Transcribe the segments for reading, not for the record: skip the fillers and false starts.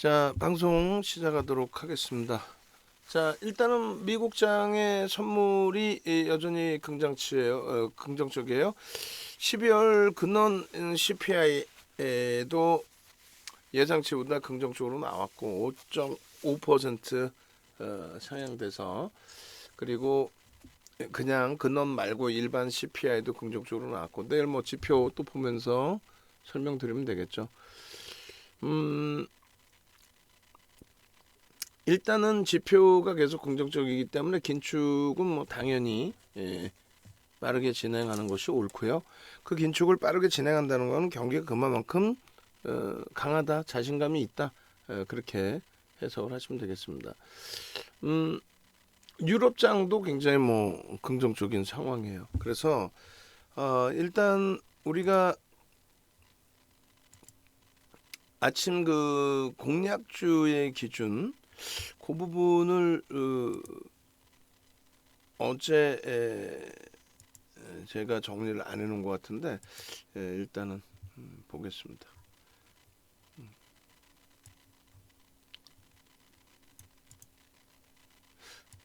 자, 방송 시작하도록 하겠습니다. 자, 일단은 미국장의 선물이 여전히 긍정적이에요. 12월 근원 CPI에도 예상치보다 긍정적으로 나왔고 5.5% 상향돼서, 그리고 그냥 근원 말고 일반 CPI도 긍정적으로 나왔고, 내일 뭐 지표 또 보면서 설명드리면 되겠죠. 일단은 지표가 계속 긍정적이기 때문에 긴축은 뭐 당연히 빠르게 진행하는 것이 옳고요. 그 긴축을 빠르게 진행한다는 것은 경기가 그만큼 강하다, 자신감이 있다, 그렇게 해석을 하시면 되겠습니다. 유럽장도 굉장히 뭐 긍정적인 상황이에요. 그래서 일단 우리가 아침 그 공략주의 기준, 그 부분을 어제 제가 정리를 안 해놓은 것 같은데, 일단은 보겠습니다.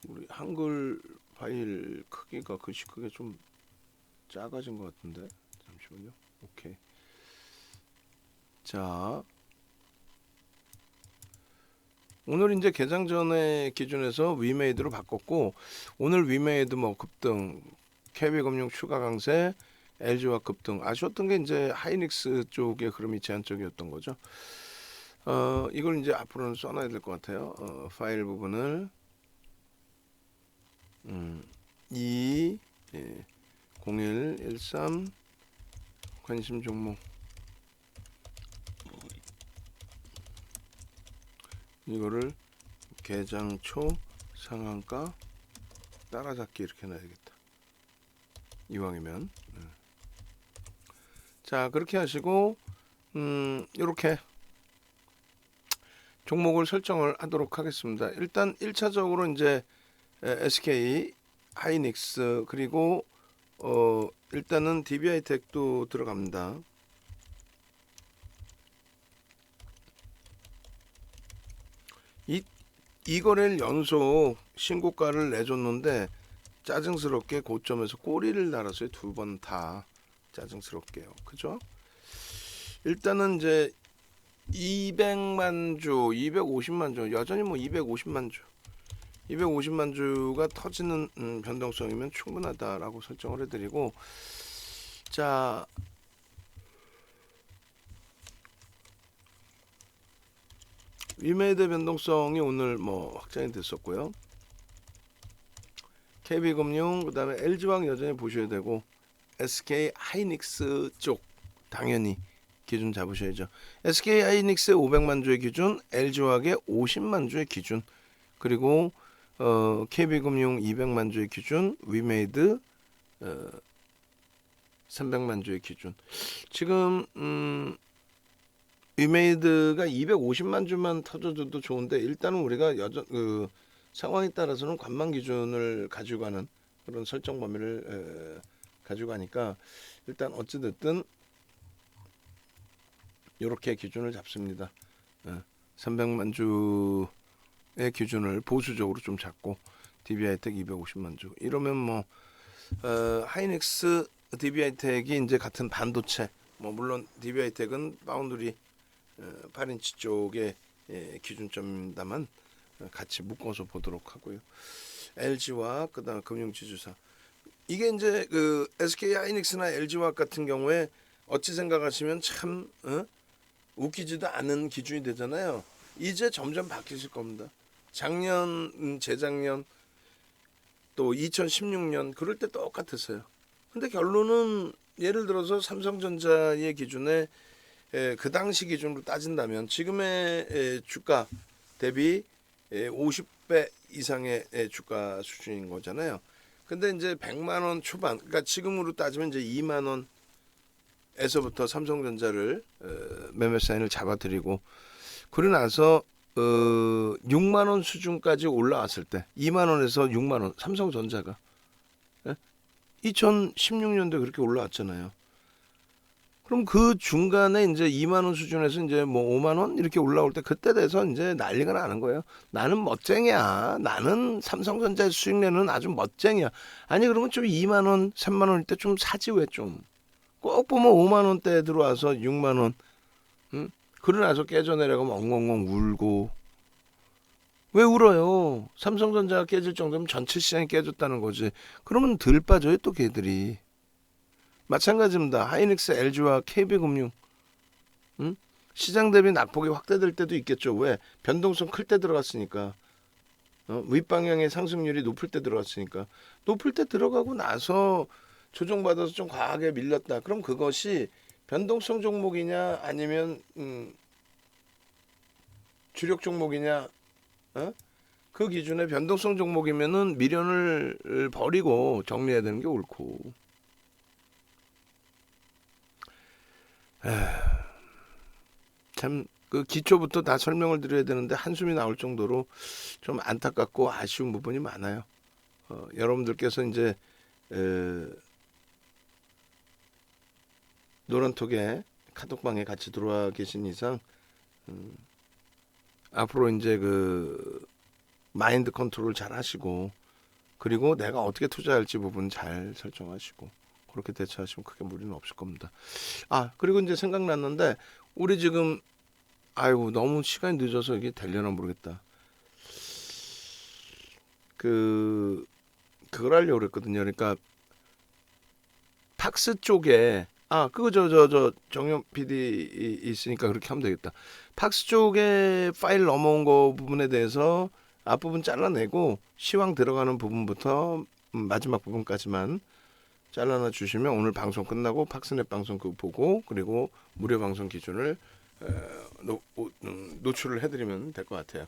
우리 한글 파일 크기가 글씨 크게 좀 작아진 것 같은데, 잠시만요. 오케이. 자, 오늘 이제 개장 전에 기준에서 위메이드로 바꿨고, 오늘 위메이드 뭐 급등, KB금융 추가 강세, LG화 급등, 아쉬웠던 게 이제 하이닉스 쪽의 흐름이 제한적이었던 거죠. 이걸 이제 앞으로는 써놔야 될 것 같아요. 파일 부분을 2 01 13 관심 종목, 이거를 개장 초 상한가 따라잡기 이렇게 놔야겠다, 이왕이면. 자, 그렇게 하시고 이렇게 종목을 설정을 하도록 하겠습니다. 일단 1차적으로 이제 SK 하이닉스, 그리고 일단은 DBI텍도 들어갑니다. 이 거래일 연속 신고가를 내줬는데 짜증스럽게 고점에서 꼬리를 달았어요. 두 번 다 짜증스럽게요. 그죠? 일단은 이제 200만 주, 250만 주, 여전히 뭐 250만 주, 250만 주가 터지는 변동성이면 충분하다라고 설정을 해드리고, 자, 위메이드 변동성이 오늘 뭐 확장이 됐었고요. KB금융, 그 다음에 LG화학 여전히 보셔야 되고, SK 하이닉스 쪽 당연히 기준 잡으셔야죠. SK 하이닉스의 500만 주의 기준, LG화학의 50만 주의 기준, 그리고 KB금융 200만 주의 기준, 위메이드 300만 주의 기준. 지금 위메이드가 250만 주만 터져줘도 좋은데, 일단은 우리가 상황에 따라서는 관망 기준을 가지고 가는 그런 설정 범위를 가지고 가니까, 일단 어찌됐든 이렇게 기준을 잡습니다. 300만 주의 기준을 보수적으로 좀 잡고, DBI텍 250만 주 이러면 뭐 하이닉스, DBI텍이 이제 같은 반도체, 뭐 물론 DBI텍은 파운드리 8인치 쪽의 기준점입니다만 같이 묶어서 보도록 하고요. LG화학, 그다음 금융지주사, 이게 이제 그 SK 하이닉스나 LG화학 같은 경우에 어찌 생각하시면 참 웃기지도 않은 기준이 되잖아요. 이제 점점 바뀌실 겁니다. 작년, 재작년, 또 2016년 그럴 때 똑같았어요. 근데 결론은 예를 들어서 삼성전자의 기준에 그 당시 기준으로 따진다면 지금의 주가 대비 50배 이상의 주가 수준인 거잖아요. 근데 이제 100만 원 초반, 그러니까 지금으로 따지면 이제 2만 원에서부터 삼성전자를 매매 사인을 잡아드리고, 그러고 나서 6만 원 수준까지 올라왔을 때, 2만 원에서 6만 원, 삼성전자가 2016년도에 그렇게 올라왔잖아요. 그럼 그 중간에 이제 2만 원 수준에서 이제 뭐 5만 원 이렇게 올라올 때 그때 돼서 이제 난리가 나는 거예요. 나는 멋쟁이야. 나는 삼성전자 수익 내는 아주 멋쟁이야. 아니 그러면 좀 2만 원, 3만 원일 때 좀 사지 왜 좀. 꼭 보면 5만 원대에 들어와서 6만 원. 응? 그러나서 깨져내려고 엉엉엉 울고. 왜 울어요? 삼성전자가 깨질 정도면 전체 시장이 깨졌다는 거지. 그러면 덜 빠져요 또 걔들이. 마찬가지입니다. 하이닉스, LG와 KB금융. 응? 시장 대비 낙폭이 확대될 때도 있겠죠. 왜? 변동성 클 때 들어갔으니까. 윗방향의 상승률이 높을 때 들어갔으니까. 높을 때 들어가고 나서 조정받아서 좀 과하게 밀렸다. 그럼 그것이 변동성 종목이냐 아니면 주력 종목이냐. 어? 그 기준에 변동성 종목이면은 미련을 버리고 정리해야 되는 게 옳고. 참 그 기초부터 다 설명을 드려야 되는데 한숨이 나올 정도로 좀 안타깝고 아쉬운 부분이 많아요. 여러분들께서 이제 노란톡에 카톡방에 같이 들어와 계신 이상 앞으로 이제 그 마인드 컨트롤 잘 하시고 그리고 내가 어떻게 투자할지 부분 잘 설정하시고 그렇게 대처하시면 크게 무리는 없을 겁니다. 아 그리고 이제 생각났는데 우리 지금 아이고 너무 시간이 늦어서 이게 되려나 모르겠다. 그걸 하려고 그랬거든요. 그러니까 팍스 쪽에 그거 저 정영 PD 있으니까 그렇게 하면 되겠다. 팍스 쪽에 파일 넘어온 거 부분에 대해서 앞부분 잘라내고 시황 들어가는 부분부터 마지막 부분까지만 잘라놔 주시면 오늘 방송 끝나고 팍스넷 방송 그거 보고 그리고 무료 방송 기준을 노출을 해드리면 될 것 같아요.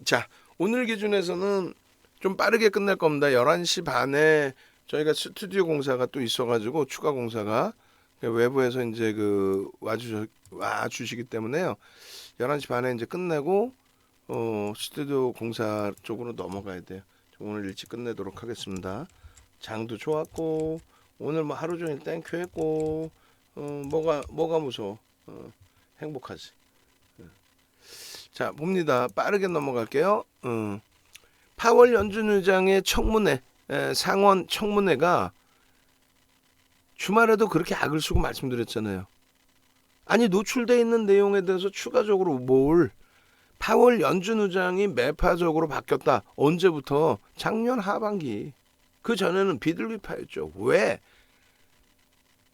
자, 오늘 기준에서는 좀 빠르게 끝날 겁니다. 11시 반에 저희가 스튜디오 공사가 또 있어가지고 추가 공사가 외부에서 이제 와주시기 때문에요. 11시 반에 이제 끝내고 스튜디오 공사 쪽으로 넘어가야 돼요. 오늘 일찍 끝내도록 하겠습니다. 장도 좋았고 오늘 뭐 하루 종일 땡큐 했고 뭐가 무서워. 행복하지. 자 봅니다. 빠르게 넘어갈게요. 파월 연준 의장의 청문회 상원 청문회가 주말에도 그렇게 악을 쓰고 말씀드렸잖아요. 아니 노출돼 있는 내용에 대해서 추가적으로 파월 연준 의장이 매파적으로 바뀌었다. 언제부터? 작년 하반기. 그 전에는 비둘기파였죠. 왜?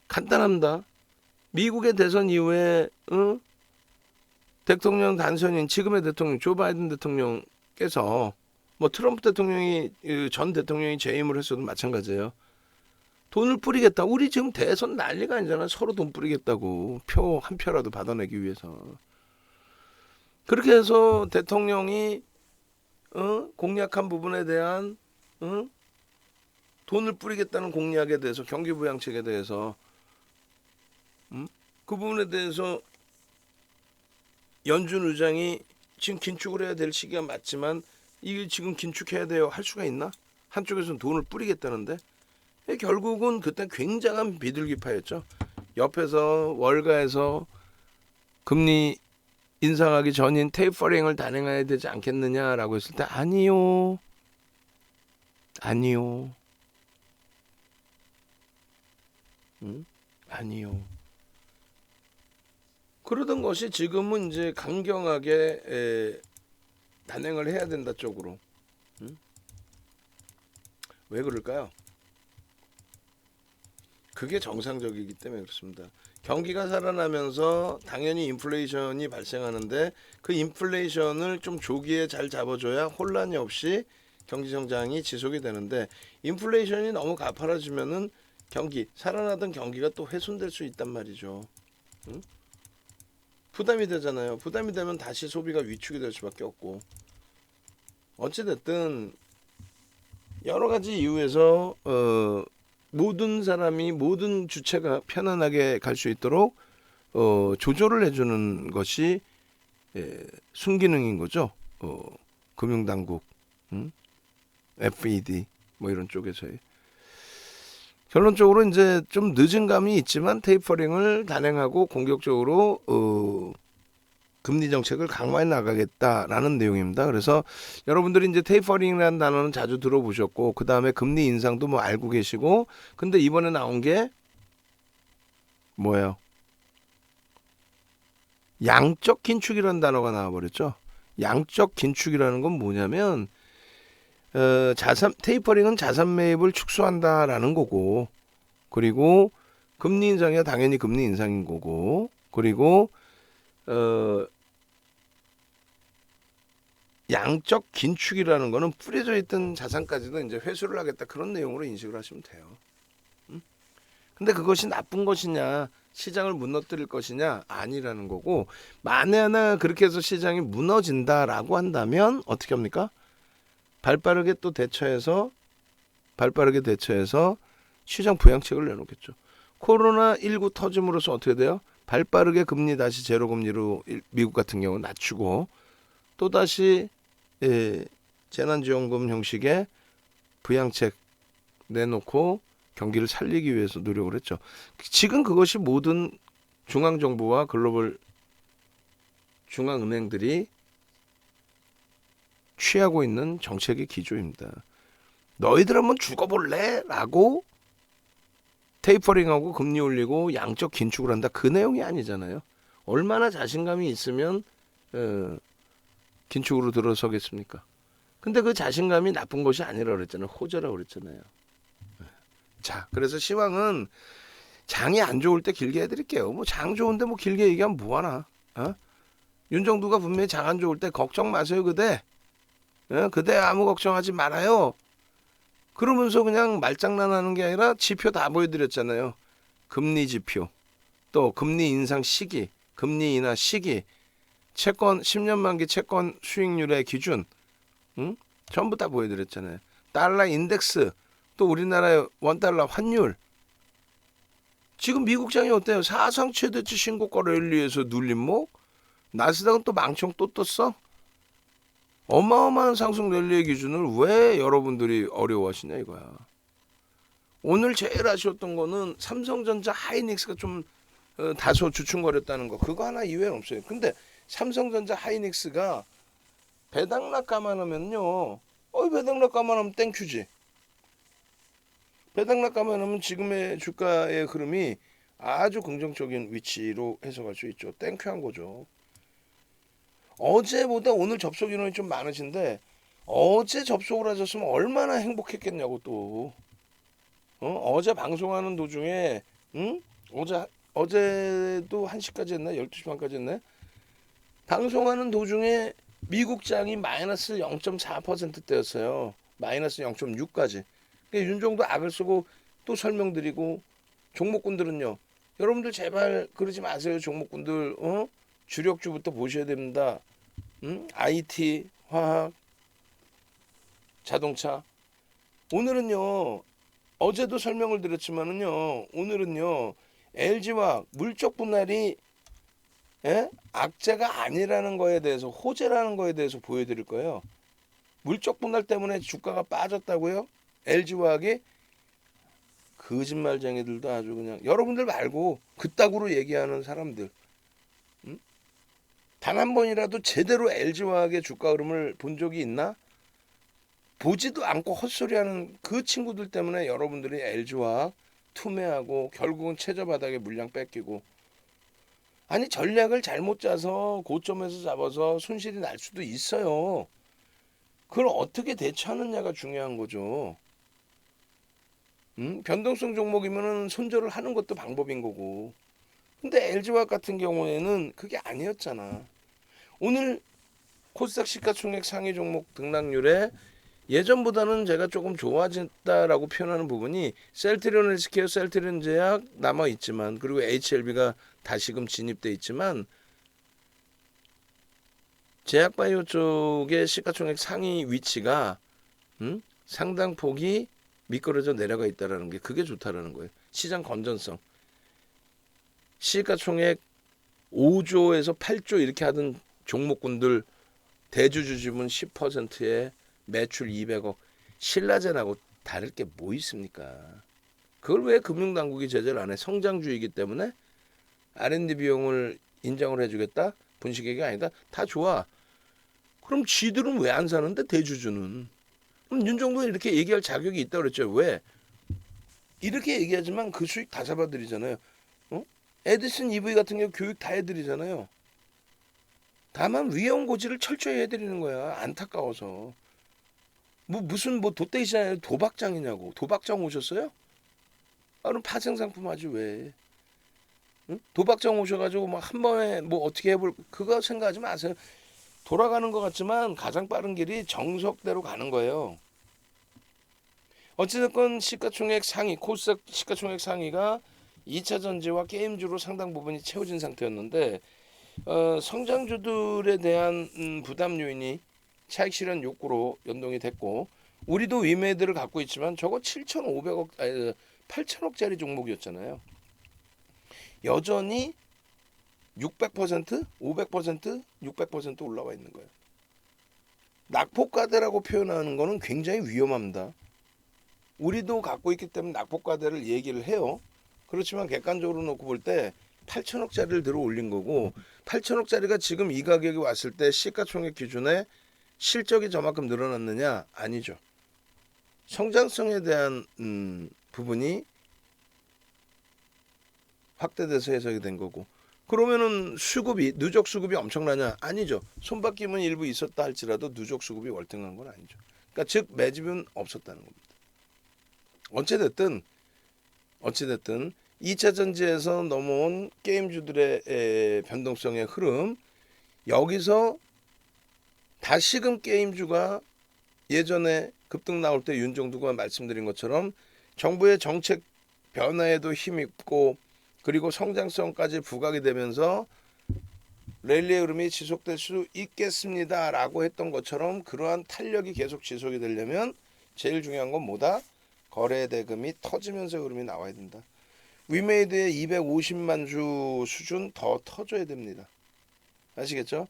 간단합니다. 미국의 대선 이후에 대통령 당선인 지금의 대통령 조 바이든 대통령께서 뭐 트럼프 대통령이 전 대통령이 재임을 했어도 마찬가지예요. 돈을 뿌리겠다. 우리 지금 대선 난리가 아니잖아. 서로 돈 뿌리겠다고. 표 한 표라도 받아내기 위해서. 그렇게 해서 대통령이 공약한 부분에 대한 돈을 뿌리겠다는 공약에 대해서 경기부양책에 대해서 그 부분에 대해서 연준 의장이 지금 긴축을 해야 될 시기가 맞지만 이게 지금 긴축해야 돼요 할 수가 있나? 한쪽에서는 돈을 뿌리겠다는데 결국은 그때 굉장한 비둘기파였죠. 옆에서 월가에서 금리 인상하기 전인 테이퍼링을 단행해야 되지 않겠느냐라고 했을 때 아니요. 아니요. 그러던 것이 지금은 이제 강경하게 단행을 해야 된다 쪽으로. 왜 그럴까요? 그게 정상적이기 때문에 그렇습니다. 경기가 살아나면서 당연히 인플레이션이 발생하는데 그 인플레이션을 좀 조기에 잘 잡아줘야 혼란이 없이 경기 성장이 지속이 되는데 인플레이션이 너무 가파라지면은 살아나던 경기가 또 훼손될 수 있단 말이죠. 부담이 되잖아요. 부담이 되면 다시 소비가 위축이 될 수밖에 없고 어찌됐든 여러 가지 이유에서 모든 사람이 모든 주체가 편안하게 갈 수 있도록 조절을 해주는 것이 순기능인 거죠. 금융당국, FED 뭐 이런 쪽에서의 결론적으로 이제 좀 늦은 감이 있지만 테이퍼링을 단행하고 공격적으로 금리 정책을 강화해 나가겠다라는 내용입니다. 그래서 여러분들이 이제 테이퍼링이라는 단어는 자주 들어보셨고, 그 다음에 금리 인상도 뭐 알고 계시고, 근데 이번에 나온 게 뭐예요? 양적 긴축이라는 단어가 나와버렸죠. 양적 긴축이라는 건 뭐냐면 자산 테이퍼링은 자산 매입을 축소한다라는 거고, 그리고 금리 인상이야 당연히 금리 인상인 거고, 그리고 양적 긴축이라는 거는 뿌려져 있던 자산까지도 이제 회수를 하겠다, 그런 내용으로 인식을 하시면 돼요. 근데 그것이 나쁜 것이냐, 시장을 무너뜨릴 것이냐, 아니라는 거고, 만에 하나 그렇게 해서 시장이 무너진다라고 한다면 어떻게 합니까? 발빠르게 대처해서 시장 부양책을 내놓겠죠. 코로나19 터짐으로써 어떻게 돼요? 발빠르게 금리 다시 제로 금리로 미국 같은 경우 낮추고, 또다시 재난지원금 형식의 부양책 내놓고 경기를 살리기 위해서 노력을 했죠. 지금 그것이 모든 중앙정부와 글로벌 중앙은행들이 취하고 있는 정책의 기조입니다. 너희들 한번 죽어볼래? 라고 테이퍼링하고 금리 올리고 양적 긴축을 한다, 그 내용이 아니잖아요. 얼마나 자신감이 있으면 긴축으로 들어서겠습니까? 근데 그 자신감이 나쁜 것이 아니라 그랬잖아요. 호재라고 그랬잖아요. 자, 그래서 시황은 장이 안 좋을 때 길게 해드릴게요. 뭐 장 좋은데 뭐 길게 얘기하면 뭐하나. 윤정두가 분명히 장 안 좋을 때 걱정 마세요 그대. 그대 아무 걱정하지 말아요. 그러면서 그냥 말장난하는 게 아니라 지표 다 보여드렸잖아요. 금리 지표, 또 금리 인상 시기, 금리 인하 시기, 채권 10년 만기 채권 수익률의 기준, 전부 다 보여드렸잖아요. 달러 인덱스, 또 우리나라의 원달러 환율. 지금 미국장이 어때요? 사상 최대치 신고가 랠리에서 눌림목. 나스닥은 또 망청 또 떴어. 어마어마한 상승 랠리의 기준을 왜 여러분들이 어려워하시냐 이거야. 오늘 제일 아쉬웠던 거는 삼성전자 하이닉스가 좀 다소 주춤거렸다는 거. 그거 하나 이외에는 없어요. 근데 삼성전자 하이닉스가 배당락 감안하면요. 배당락 감안하면 땡큐지. 배당락 감안하면 지금의 주가의 흐름이 아주 긍정적인 위치로 해석할 수 있죠. 땡큐한 거죠. 어제보다 오늘 접속 인원이 좀 많으신데, 어제 접속을 하셨으면 얼마나 행복했겠냐고 또. 어제 방송하는 도중에, 어제도 1시까지 했나? 12시 반까지 했나? 방송하는 도중에 미국장이 마이너스 0.4%대였어요. 마이너스 0.6까지. 윤종도 악을 쓰고 또 설명드리고, 종목군들은요. 여러분들 제발 그러지 마세요. 종목군들 주력주부터 보셔야 됩니다. IT, 화학, 자동차. 오늘은요. 어제도 설명을 드렸지만은요. 오늘은요. LG화학 물적 분할이 악재가 아니라는 거에 대해서, 호재라는 거에 대해서 보여드릴 거예요. 물적 분할 때문에 주가가 빠졌다고요? LG화학이? 거짓말쟁이들도 아주 그냥, 여러분들 말고 그따구로 얘기하는 사람들, 단 한 번이라도 제대로 LG화학의 주가 흐름을 본 적이 있나? 보지도 않고 헛소리하는 그 친구들 때문에 여러분들이 LG화학 투매하고 결국은 최저바닥에 물량 뺏기고, 아니 전략을 잘못 짜서 고점에서 잡아서 손실이 날 수도 있어요. 그걸 어떻게 대처하느냐가 중요한 거죠. 변동성 종목이면은 손절을 하는 것도 방법인 거고. 근데 LG화학 같은 경우에는 그게 아니었잖아. 오늘 코스닥 시가총액 상위 종목 등락률에 예전보다는 제가 조금 좋아졌다라고 표현하는 부분이 셀트리온 헬스케어, 셀트리온 제약 남아 있지만, 그리고 HLB가 다시금 진입돼 있지만, 제약바이오 쪽의 시가총액 상위 위치가 상당폭이 미끄러져 내려가 있다라는 게, 그게 좋다라는 거예요. 시장 건전성. 시가총액 5조에서 8조 이렇게 하던 종목군들 대주주 지분 10%에 매출 200억, 신라젠하고 다를 게 뭐 있습니까? 그걸 왜 금융당국이 제재를 안 해? 성장주이기 때문에 R&D 비용을 인정을 해주겠다? 분식회계가 아니다? 다 좋아. 그럼 지들은 왜 안 사는데 대주주는? 그럼 윤정부는 이렇게 얘기할 자격이 있다고 그랬죠. 왜? 이렇게 얘기하지만 그 수익 다 잡아드리잖아요. 어? 에디슨 EV 같은 경우 교육 다 해드리잖아요. 다만 위험 고지를 철저히 해드리는 거야. 안타까워서. 무슨 돗대기잖아요. 도박장이냐고. 도박장 오셨어요? 아, 그럼 파생상품 하지 왜? 응? 도박장 오셔가지고 뭐 한 번에 뭐 어떻게 해볼 그거 생각하지 마세요. 돌아가는 것 같지만 가장 빠른 길이 정석대로 가는 거예요. 어찌됐건 시가총액 상위 코스닥 시가총액 상위가 2차 전지와 게임주로 상당 부분이 채워진 상태였는데 성장주들에 대한 부담 요인이 차익 실현 욕구로 연동이 됐고 우리도 위메이드를 갖고 있지만 저거 7,500억 8천억짜리 종목이었잖아요. 여전히 600%, 500%, 600% 올라와 있는 거예요. 낙폭과대라고 표현하는 거는 굉장히 위험합니다. 우리도 갖고 있기 때문에 낙폭과대를 얘기를 해요. 그렇지만 객관적으로 놓고 볼 때 8천억짜리를 들어 올린 거고 8천억짜리가 지금 이 가격이 왔을 때 시가총액 기준에 실적이 저만큼 늘어났느냐? 아니죠. 성장성에 대한 부분이 확대돼서 해석이 된 거고 그러면은 수급이 누적 수급이 엄청나냐? 아니죠. 손바뀜은 일부 있었다 할지라도 누적 수급이 월등한 건 아니죠. 그러니까 즉 매집은 없었다는 겁니다. 어찌됐든 2차 전지에서 넘어온 게임주들의 변동성의 흐름 여기서 다시금 게임주가 예전에 급등 나올 때 윤정두가 말씀드린 것처럼 정부의 정책 변화에도 힘입고 그리고 성장성까지 부각이 되면서 랠리의 흐름이 지속될 수 있겠습니다라고 했던 것처럼 그러한 탄력이 계속 지속이 되려면 제일 중요한 건 뭐다? 거래 대금이 터지면서 흐름이 나와야 된다. 위메이드의 250만 주 수준 더 터져야 됩니다. 아시겠죠?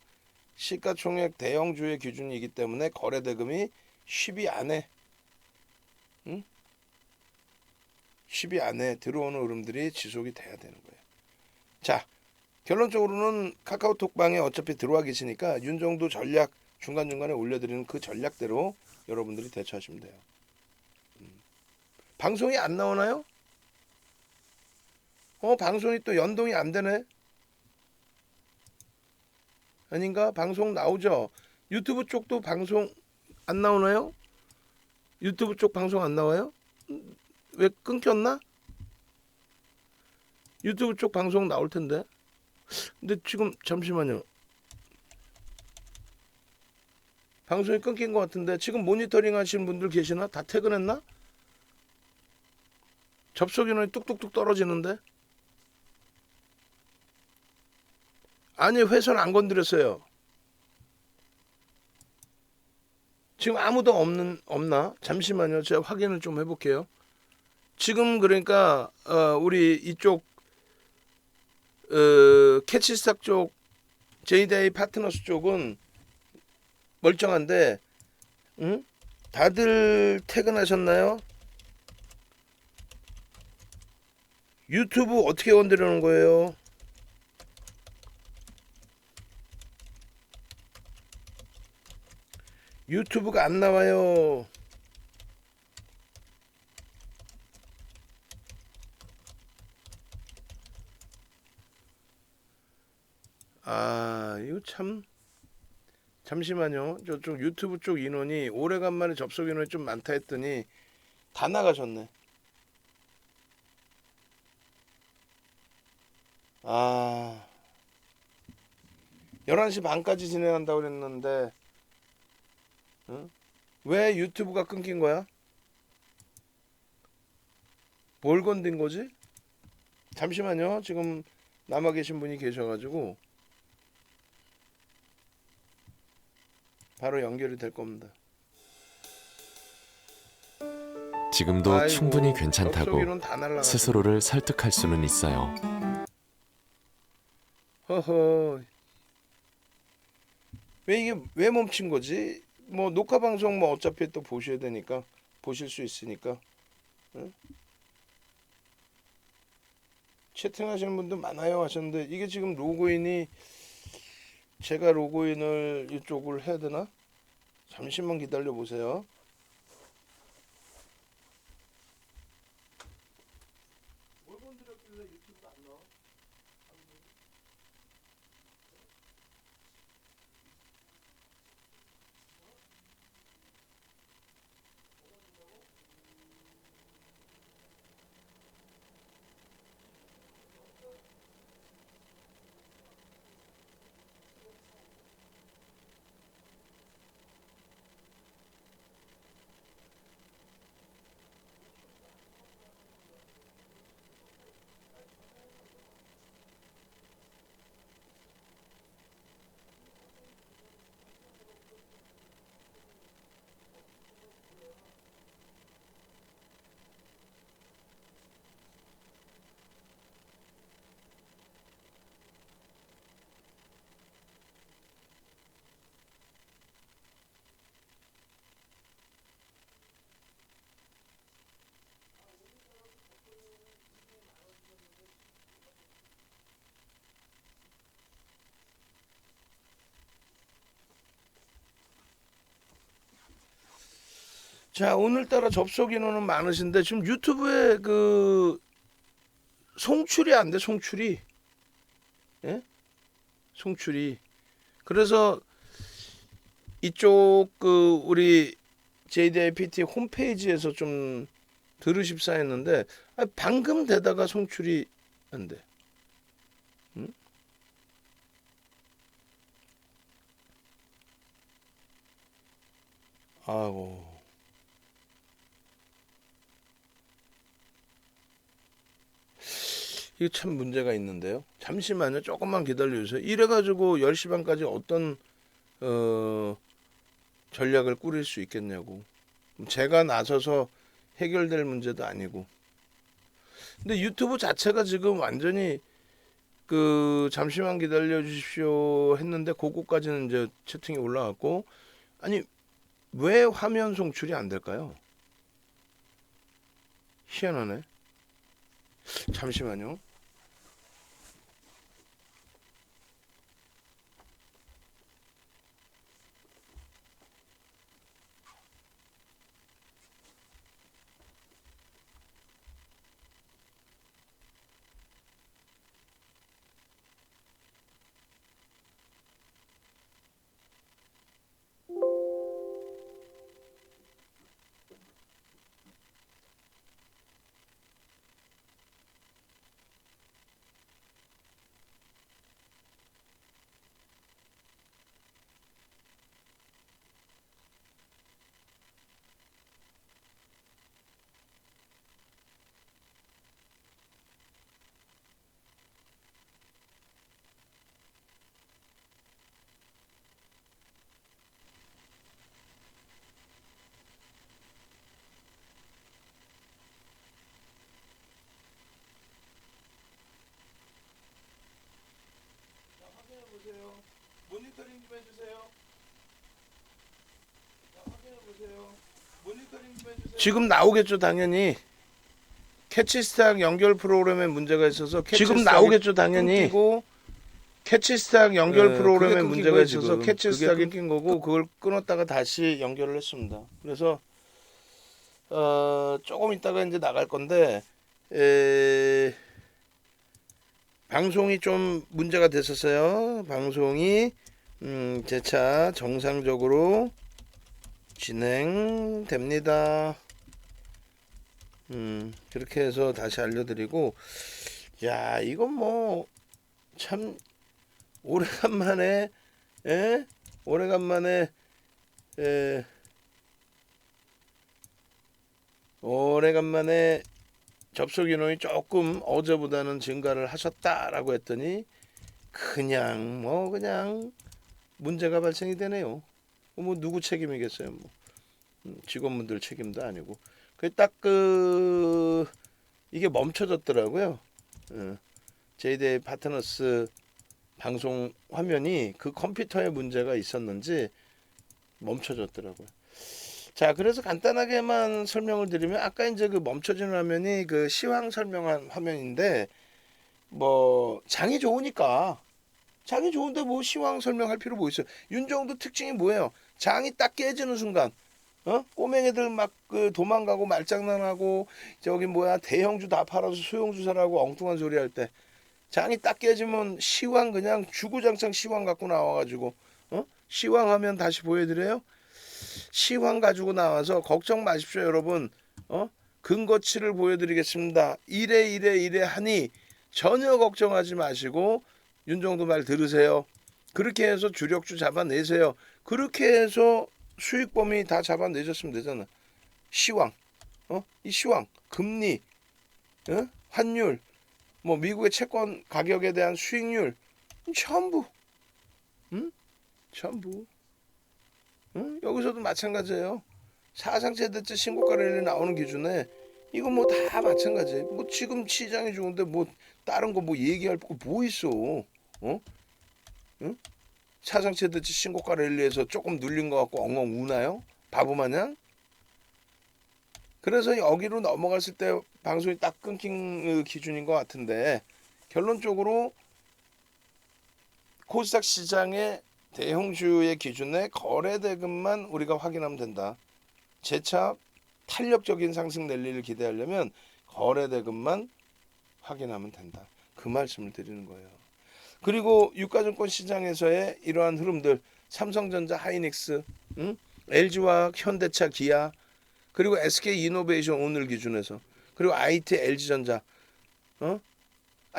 시가총액 대형주의 기준이기 때문에 거래 대금이 10위 안에 10위 안에 들어오는 흐름들이 지속이 돼야 되는 거예요. 자, 결론적으로는 카카오톡방에 어차피 들어와 계시니까 윤정도 전략 중간중간에 올려드리는 그 전략대로 여러분들이 대처하시면 돼요. 방송이 안 나오나요? 방송이 또 연동이 안 되네. 아닌가? 방송 나오죠? 유튜브 쪽도 방송 안 나오나요? 유튜브 쪽 방송 안 나와요? 왜 끊겼나? 유튜브 쪽 방송 나올 텐데. 근데 지금 잠시만요. 방송이 끊긴 것 같은데 지금 모니터링 하시는 분들 계시나? 다 퇴근했나? 접속 인원이 뚝뚝뚝 떨어지는데? 아니 회선 안 건드렸어요. 지금 아무도 없나? 잠시만요. 제가 확인을 좀 해볼게요. 지금 그러니까 우리 이쪽 캐치스탁 쪽 제이데이 파트너스 쪽은 멀쩡한데 다들 퇴근하셨나요? 유튜브 어떻게 건드리는 거예요? 유튜브가 안 나와요. 이거 참 잠시만요. 저쪽 유튜브 쪽 인원이 오래간만에 접속 인원이 좀 많다 했더니 다 나가셨네. 11시 반까지 진행한다고 그랬는데 왜 유튜브가 끊긴 거야? 뭘 건든 거지? 잠시만요. 지금 남아 계신 분이 계셔가지고 바로 연결이 될 겁니다. 지금도 충분히 접속 괜찮다고 인원 다 날라갔네. 스스로를 설득할 수는 있어요. 허허. 왜 멈춘 거지? 뭐 녹화 방송 뭐 어차피 또 보셔야 되니까 보실 수 있으니까. 응? 채팅하시는 분들 많아요 하셨는데 이게 지금 로그인이 제가 로그인을 이쪽을 해야 되나? 잠시만 기다려 보세요. 자, 오늘따라 접속 인원은 많으신데 지금 유튜브에 그 송출이 안 돼, 송출이. 예? 송출이. 그래서 이쪽 그 우리 JDI PT 홈페이지에서 좀 들으십사 했는데 방금 되다가 송출이 안 돼. 응? 아고. 이게 참 문제가 있는데요. 잠시만요. 조금만 기다려주세요. 이래가지고 10시 반까지 어떤 전략을 꾸릴 수 있겠냐고. 제가 나서서 해결될 문제도 아니고. 근데 유튜브 자체가 지금 완전히 그 잠시만 기다려 주십시오 했는데 그거까지는 이제 채팅이 올라왔고, 아니 왜 화면 송출이 안 될까요? 희한하네. 잠시만요. 모니터링 좀 해주세요. 확인해 보세요. 모니터링 좀 해주세요. 지금 나오겠죠, 당연히. 캐치스탁 연결 프로그램에 문제가 있어서 지금 나오겠죠, 당연히. 끊기고 캐치스탁 연결 프로그램에 문제가 있어서 캐치스탁이 끊긴 거고 그걸 끊었다가 다시 연결을 했습니다. 그래서 조금 있다가 이제 나갈 건데 방송이 좀 문제가 됐었어요. 방송이 재차 정상적으로 진행됩니다. 그렇게 해서 다시 알려드리고, 야, 이건 뭐 참 오래간만에 오래간만에 오래간만에 접속 인원이 조금 어제보다는 증가를 하셨다라고 했더니 그냥 문제가 발생이 되네요. 뭐 누구 책임이겠어요? 뭐 직원분들 책임도 아니고. 그 이게 멈춰졌더라고요. JDI 파트너스 방송 화면이 그 컴퓨터에 문제가 있었는지 멈춰졌더라고요. 자, 그래서 간단하게만 설명을 드리면 아까 이제 그 멈춰진 화면이 그 시황 설명한 화면인데 뭐 장이 좋으니까 장이 좋은데 뭐 시황 설명할 필요 뭐 있어요. 윤정도 특징이 뭐예요? 장이 딱 깨지는 순간 꼬맹이들 막 그 도망가고 말장난하고 저기 뭐야 대형주 다 팔아서 소형주 사라고 엉뚱한 소리 할 때 장이 딱 깨지면 시황 그냥 주구장창 시황 갖고 나와가지고 시황하면 다시 보여드려요. 시황 가지고 나와서 걱정 마십시오 여러분. 근거치를 보여드리겠습니다. 이래 하니 전혀 걱정하지 마시고 윤정도 말 들으세요. 그렇게 해서 주력주 잡아내세요. 그렇게 해서 수익 범위 다 잡아내셨으면 되잖아. 시황, 이 시황, 금리, 환율, 뭐 미국의 채권 가격에 대한 수익률 전부, 전부. 여기서도 마찬가지예요. 사상 최대치 신고가 랠리 나오는 기준에 이거 뭐 다 마찬가지. 뭐 지금 시장이 좋은데 뭐 다른 거 뭐 얘기할 거 뭐 있어? 응? 사상 최대치 신고가 랠리에서 조금 눌린 것 같고 엉엉 우나요? 바보 마냥? 그래서 여기로 넘어갔을 때 방송이 딱 끊긴 기준인 것 같은데 결론적으로 코스닥 시장의 대형주의 기준에 거래대금만 우리가 확인하면 된다. 재차 탄력적인 상승 랠리를 기대하려면 거래대금만 확인하면 된다. 그 말씀을 드리는 거예요. 그리고 유가증권 시장에서의 이러한 흐름들, 삼성전자, 하이닉스, LG화학, 현대차, 기아, 그리고 SK이노베이션 오늘 기준에서, 그리고 IT, LG전자,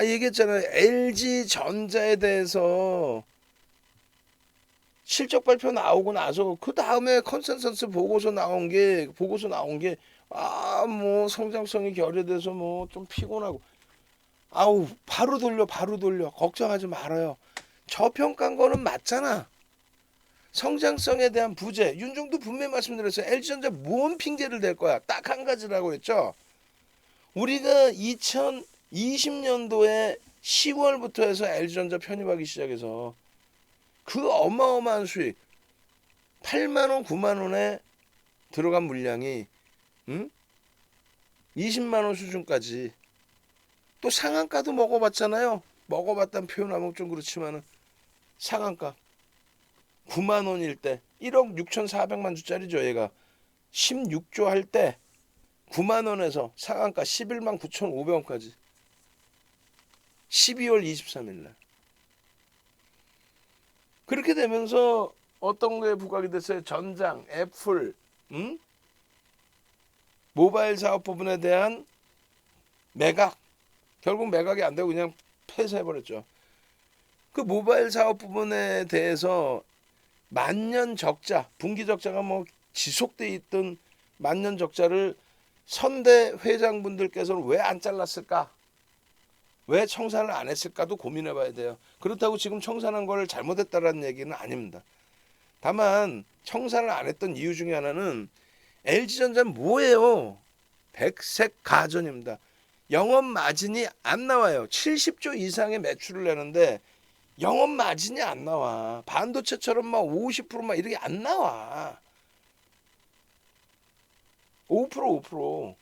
얘기했잖아요. LG전자에 대해서 실적 발표 나오고 나서 그 다음에 컨센서스 보고서 나온 게 뭐 성장성이 결여돼서 뭐 좀 피곤하고 바로 돌려 걱정하지 말아요. 저평가한 거는 맞잖아. 성장성에 대한 부재 윤종도 분명히 말씀드렸어요. LG전자 뭔 핑계를 댈 거야. 딱 한 가지라고 했죠. 우리가 2020년도에 10월부터 해서 LG전자 편입하기 시작해서 그 어마어마한 수익 8만원 9만원에 들어간 물량이 20만원 수준까지 또 상한가도 먹어봤잖아요. 먹어봤다는 표현하면 좀 그렇지만은 상한가 9만원일 때 1억 6,400만 주짜리죠. 얘가 16조 할 때 9만원에서 상한가 11만 9,500원까지 12월 23일 날 그렇게 되면서 어떤 게 부각이 됐어요? 전장, 애플, 모바일 사업 부분에 대한 매각. 결국 매각이 안 되고 그냥 폐쇄해버렸죠. 그 모바일 사업 부분에 대해서 만년 적자, 분기 적자가 뭐 지속돼 있던 만년 적자를 선대 회장분들께서는 왜 안 잘랐을까? 왜 청산을 안 했을까도 고민해 봐야 돼요. 그렇다고 지금 청산한 걸 잘못했다라는 얘기는 아닙니다. 다만 청산을 안 했던 이유 중에 하나는 LG전자는 뭐예요? 백색 가전입니다. 영업 마진이 안 나와요. 70조 이상의 매출을 내는데 영업 마진이 안 나와. 반도체처럼 막 50%막 이렇게 안 나와. 5%.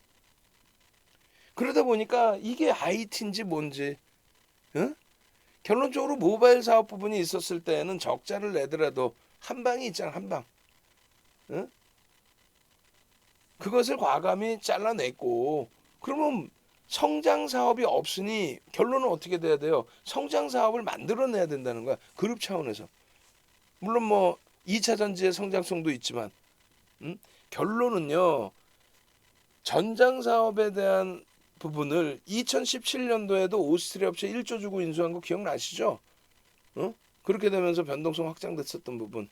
그러다 보니까 이게 IT인지 뭔지 결론적으로 모바일 사업 부분이 있었을 때는 적자를 내더라도 한 방이 있잖아. 한 방. 그것을 과감히 잘라냈고 그러면 성장 사업이 없으니 결론은 어떻게 돼야 돼요? 성장 사업을 만들어내야 된다는 거야. 그룹 차원에서. 물론 뭐 2차 전지의 성장성도 있지만 결론은요. 전장 사업에 대한 부분을 2017년도에도 오스트리아 업체 1조 주고 인수한 거 기억나시죠? 그렇게 되면서 변동성 확장됐었던 부분.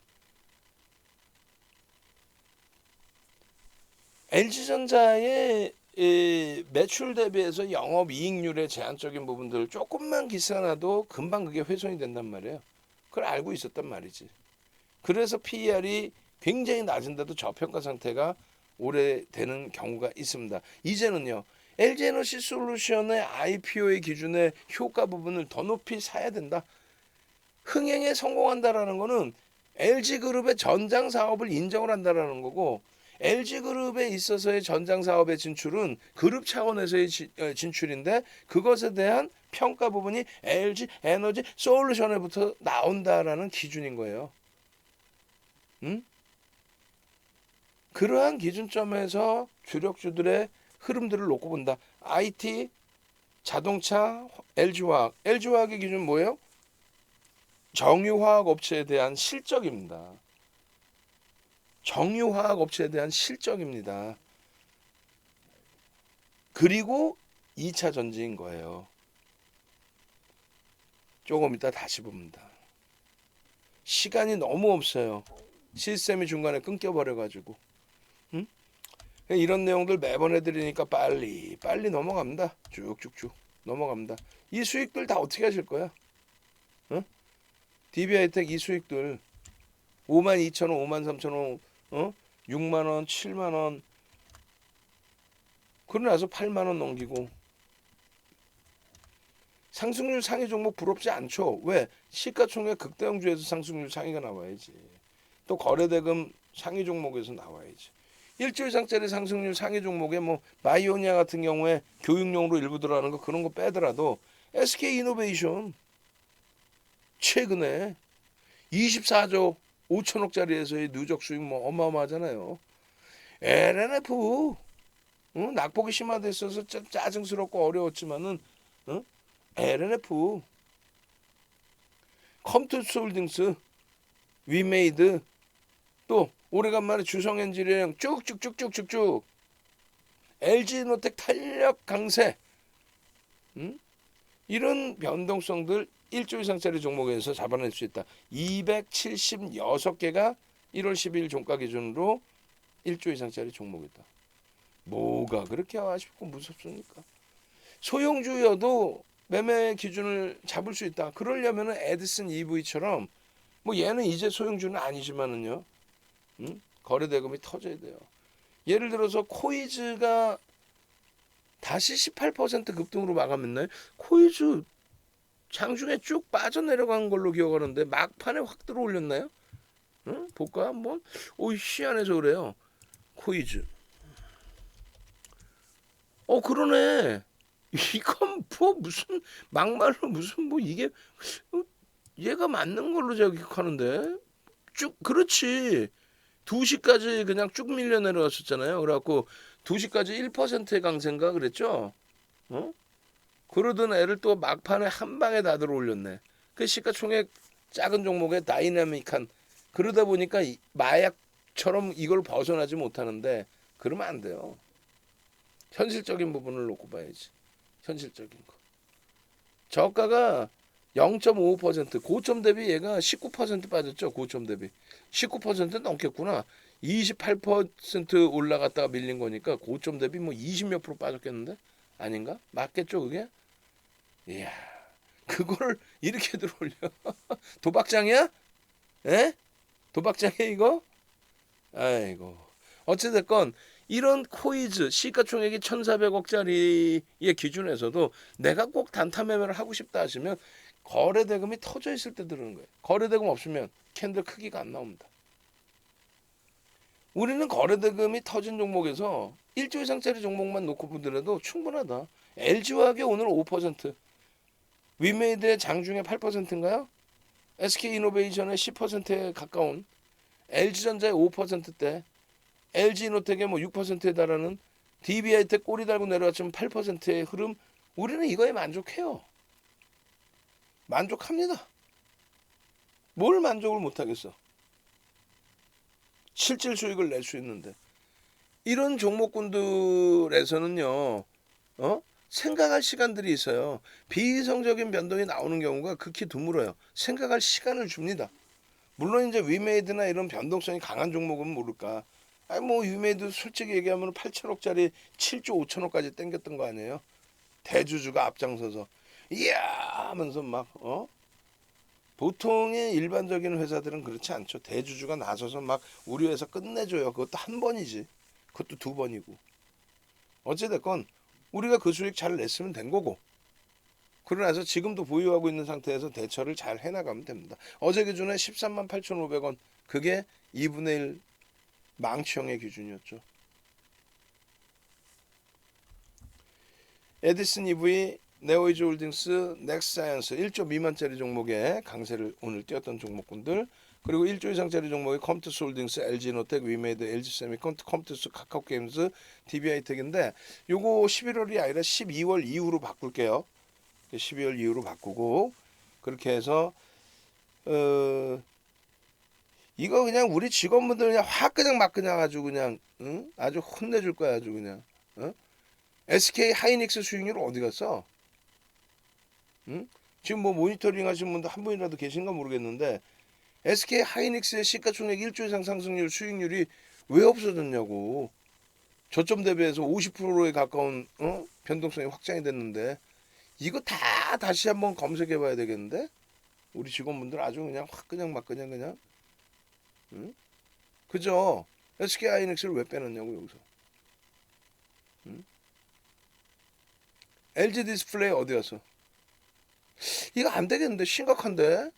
LG전자의 매출 대비해서 영업이익률의 제한적인 부분들 조금만 기사나도 금방 그게 훼손이 된단 말이에요. 그걸 알고 있었단 말이지. 그래서 PER이 굉장히 낮은데도 저평가 상태가 오래되는 경우가 있습니다. 이제는요. LG에너지 솔루션의 IPO의 기준의 효과 부분을 더 높이 사야 된다. 흥행에 성공한다라는 거는 LG그룹의 전장 사업을 인정을 한다라는 거고 LG그룹에 있어서의 전장 사업의 진출은 그룹 차원에서의 진출인데 그것에 대한 평가 부분이 LG 에너지 솔루션에부터 나온다라는 기준인 거예요. 응? 그러한 기준점에서 주력주들의 흐름들을 놓고 본다. IT, 자동차, LG화학. LG화학의 기준 뭐예요? 정유화학 업체에 대한 실적입니다. 정유화학 업체에 대한 실적입니다. 그리고 2차 전지인 거예요. 조금 이따 다시 봅니다. 시간이 너무 없어요. 시스템이 중간에 끊겨버려가지고. 응? 이런 내용들 매번 해드리니까 빨리 넘어갑니다. 쭉쭉쭉 넘어갑니다. 이 수익들 다 어떻게 하실 거야? 응? DB하이텍 이 수익들 52,000원, 53,000원, 6만원, 7만원 그러고 나서 8만원 넘기고 상승률 상위 종목 부럽지 않죠. 왜? 시가총액 극대형주에서 상승률 상위가 나와야지. 또 거래대금 상위 종목에서 나와야지. 일조 이상짜리 상승률 상위 종목에 뭐 바이오니아 같은 경우에 교육용으로 일부 들어가는 거 그런 거 빼더라도 SK이노베이션 최근에 24조 5천억짜리에서의 누적 수익 뭐 어마어마하잖아요. LNF 낙폭이 심화돼 있어서 짜증스럽고 어려웠지만은 LNF 컴투스홀딩스 위메이드 또 오래간만에 주성엔지니어링 쭉쭉쭉쭉쭉쭉 LG노텍 탄력 강세 이런 변동성들 1조 이상짜리 종목에서 잡아낼 수 있다. 276개가 1월 10일 종가 기준으로 1조 이상짜리 종목이다. 뭐가 그렇게 아쉽고 무섭습니까? 소형주여도 매매 기준을 잡을 수 있다. 그러려면 에디슨 EV처럼 뭐 얘는 이제 소형주는 아니지만은요. 거래대금이 터져야 돼요. 예를 들어서 코이즈가 다시 18% 급등으로 마감했나요? 코이즈 장중에 쭉 빠져내려간 걸로 기억하는데 막판에 확 들어올렸나요? 볼까 한번? 오 희한해서 그래요. 코이즈. 그러네. 이건 뭐 무슨 막말로 무슨 뭐 이게 얘가 맞는 걸로 제가 기억하는데 쭉 그렇지. 2시까지 그냥 쭉 밀려 내려왔었잖아요. 그래갖고 2시까지 1%의 강세인가 그랬죠. 그러던 애를 또 막판에 한 방에 다 들어올렸네. 그 시가총액 작은 종목에 다이나믹한 그러다 보니까 마약처럼 이걸 벗어나지 못하는데 그러면 안 돼요. 현실적인 부분을 놓고 봐야지. 현실적인 거. 저가가 0.55% 고점 대비 얘가 19% 빠졌죠. 고점 대비 19% 넘겠구나. 28% 올라갔다가 밀린 거니까 고점 대비 뭐 20몇 프로 빠졌겠는데 아닌가? 맞겠죠 그게? 이야 그걸 이렇게 들어올려. 도박장이야? 에? 도박장이야 이거? 아이고 어찌됐건 이런 코이즈 시가총액이 1,400억짜리의 기준에서도 내가 꼭 단타 매매를 하고 싶다 하시면 거래대금이 터져 있을 때 들어오는 거예요. 거래대금 없으면 캔들 크기가 안 나옵니다. 우리는 거래대금이 터진 종목에서 1조 이상짜리 종목만 놓고 보더라도 충분하다. LG화학이 오늘 5%, 위메이드의 장중에 8%인가요? SK이노베이션의 10%에 가까운 LG전자의 5%대 LG노텍의 뭐 6%에 달하는 DB하이텍 꼬리 달고 내려왔지만 8%의 흐름 우리는 이거에 만족해요. 만족합니다. 뭘 만족을 못하겠어. 실질 수익을 낼 수 있는데 이런 종목군들에서는요 생각할 시간들이 있어요. 비이성적인 변동이 나오는 경우가 극히 드물어요. 생각할 시간을 줍니다. 물론 이제 위메이드나 이런 변동성이 강한 종목은 모를까. 아니 뭐 위메이드 솔직히 얘기하면 8천억짜리 7조 5천억까지 땡겼던 거 아니에요. 대주주가 앞장서서 이야 하면서 막 보통의 일반적인 회사들은 그렇지 않죠. 대주주가 나서서 막 우리 회사 끝내줘요. 그것도 한 번이지. 그것도 두 번이고. 어찌됐건 우리가 그 수익 잘 냈으면 된 거고. 그러나서 지금도 보유하고 있는 상태에서 대처를 잘 해나가면 됩니다. 어제 기준에 13만 8,500원. 그게 2분의 1 망치형의 기준이었죠. 에디슨 EV, 네오이즈 홀딩스, 넥스사이언스 1조 미만짜리 종목에 강세를 오늘 띄었던 종목군들, 그리고 1조 이상짜리 종목의 컴투스 홀딩스, LG노텍, 위메이드, LG세미콘, 컴투스, 카카오게임즈, DB하이텍인데 요거 11월이 아니라 12월 이후로 바꿀게요. 12월 이후로 바꾸고 그렇게 해서 이거 그냥 우리 직원분들 그냥 확 그냥 막 그냥 아주 그냥 아주 혼내줄 거야 아주 그냥. SK 하이닉스 수익률 어디 갔어? 지금 뭐 모니터링 하시는 분들 한 분이라도 계신가 모르겠는데 SK 하이닉스의 시가총액 1조 이상 상승률 수익률이 왜 없어졌냐고. 저점 대비해서 50%에 가까운 변동성이 확장이 됐는데 이거 다 다시 한번 검색해 봐야 되겠는데 우리 직원분들 아주 그냥 확 그냥 막 그냥 그죠? SK 하이닉스를 왜 빼놨냐고 여기서. LG 디스플레이 어디 갔어? 이거 안 되겠는데 심각한데.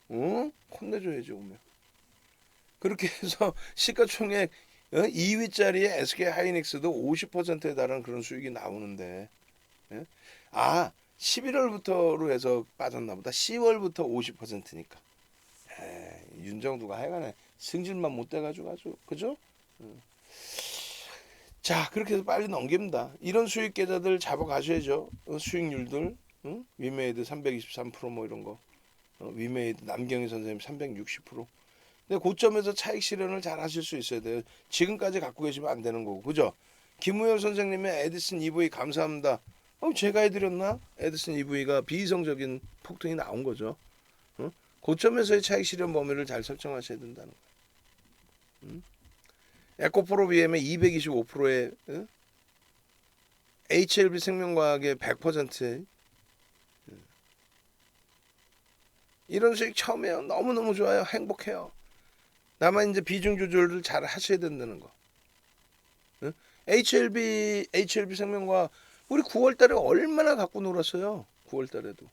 혼내줘야지 오면. 그렇게 해서 시가총액 2위짜리의 SK 하이닉스도 50%에 달하는 그런 수익이 나오는데 11월부터로 해서 빠졌나 보다. 10월부터 50%니까 윤정두가 하여간에 승질만 못 돼가지고 아주 그죠? 자 그렇게 해서 빨리 넘깁니다. 이런 수익 계좌들 잡아가셔야죠. 수익률들 위메이드 323%뭐 이런 거 위메이드 남경희 선생님 360%. 근데 고점에서 차익 실현을 잘 하실 수 있어야 돼요. 지금까지 갖고 계시면 안 되는 거고 그죠? 김우현 선생님의 에디슨 EV 감사합니다. 제가 해드렸나? 에디슨 EV가 비이성적인 폭등이 나온 거죠. 고점에서의 차익 실현 범위를 잘 설정하셔야 된다는 거예요. 에코프로 BM의 225%의 HLB 생명과학의 100%의 이런 수익 처음이에요. 너무너무 좋아요. 행복해요. 다만 이제 비중 조절을 잘 하셔야 된다는 거. HLB 생명과학 우리 9월 달에 얼마나 갖고 놀았어요. 9월 달에도.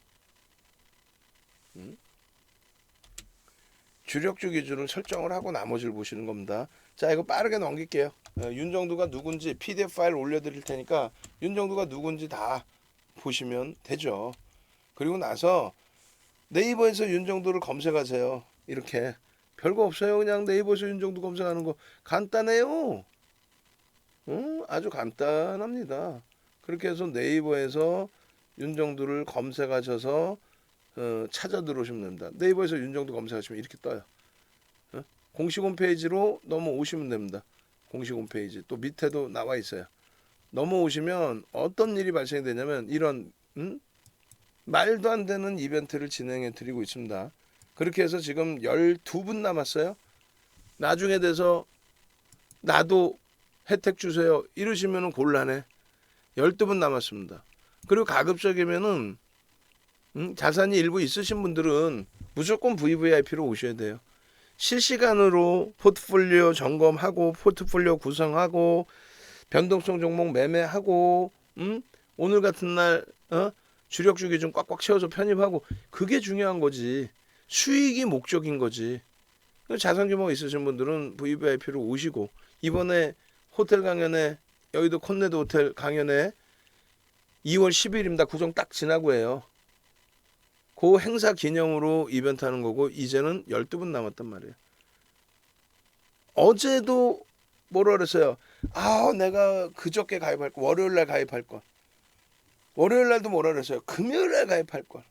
주력주 기준을 설정을 하고 나머지를 보시는 겁니다. 자 이거 빠르게 넘길게요. 윤정두가 누군지 PDF 파일 올려드릴 테니까 윤정두가 누군지 다 보시면 되죠. 그리고 나서 네이버에서 윤정두를 검색하세요. 이렇게 별거 없어요. 그냥 네이버에서 윤정두 검색하는 거 간단해요. 아주 간단합니다. 그렇게 해서 네이버에서 윤정두를 검색하셔서 찾아 들어오시면 됩니다. 네이버에서 윤정두 검색하시면 이렇게 떠요. 공식 홈페이지로 넘어오시면 됩니다. 공식 홈페이지 또 밑에도 나와 있어요. 넘어오시면 어떤 일이 발생이 되냐면 이런 말도 안 되는 이벤트를 진행해 드리고 있습니다. 그렇게 해서 지금 12분 남았어요. 나중에 돼서 나도 혜택 주세요 이러시면 곤란해. 12분 남았습니다. 그리고 가급적이면은 자산이 일부 있으신 분들은 무조건 VVIP로 오셔야 돼요. 실시간으로 포트폴리오 점검하고 포트폴리오 구성하고 변동성 종목 매매하고 오늘 같은 날 주력주 기준 꽉꽉 채워서 편입하고 그게 중요한 거지. 수익이 목적인 거지. 자산 규모가 있으신 분들은 VVIP로 오시고 이번에 호텔 강연에 여의도 콘네드 호텔 강연에 2월 10일입니다. 구정 딱 지나고 해요. 그 행사 기념으로 이벤트 하는 거고 이제는 12분 남았단 말이에요. 어제도 뭐라 그랬어요? 내가 그저께 가입할 거 월요일 날 가입할 거. 월요일 날도 뭐라 그랬어요? 금요일 날 가입할 걸.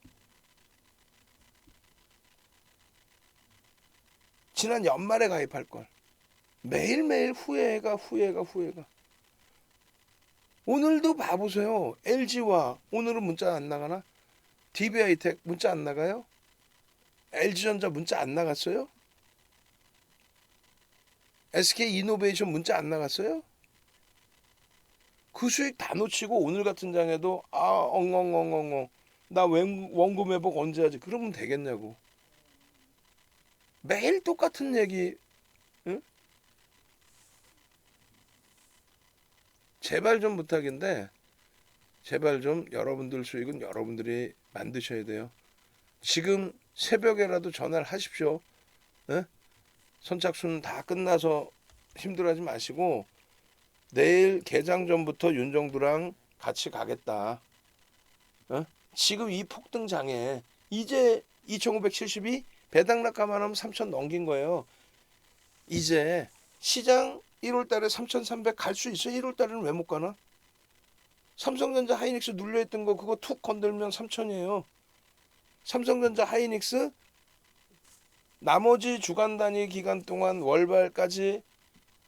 지난 연말에 가입할 걸. 매일매일 후회가. 오늘도 봐보세요. LG와 오늘은 문자 안 나가나? DB하이텍 문자 안 나가요? LG전자 문자 안 나갔어요? SK이노베이션 문자 안 나갔어요? 그 수익 다 놓치고 오늘 같은 장에도 엉엉엉엉엉 나 원금 회복 언제 하지? 그러면 되겠냐고. 매일 똑같은 얘기. 응? 제발 좀 부탁인데 제발 좀 여러분들 수익은 여러분들이 만드셔야 돼요. 지금 새벽에라도 전화를 하십시오. 에? 선착순 다 끝나서 힘들어하지 마시고 내일 개장 전부터 윤정두랑 같이 가겠다. 지금 이 폭등장에 이제 2,572 배당 낙하만 하면 3,000 넘긴 거예요. 이제 시장 1월 달에 3,300 갈 수 있어? 1월 달에는 왜 못 가나? 삼성전자 하이닉스 눌려있던 거 그거 툭 건들면 3,000이에요. 삼성전자 하이닉스 나머지 주간 단위 기간 동안 월발까지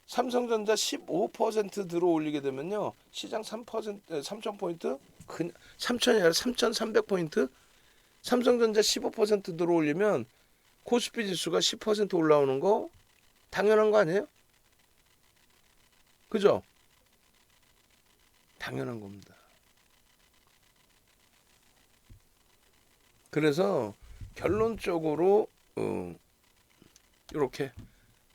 삼성전자 15% 들어 올리게 되면요. 시장 3%, 3,000포인트? 3,000이 아니라 3,300포인트? 삼성전자 15% 들어 올리면 코스피 지수가 10% 올라오는 거 당연한 거 아니에요? 그죠? 당연한 겁니다. 그래서 결론적으로 이렇게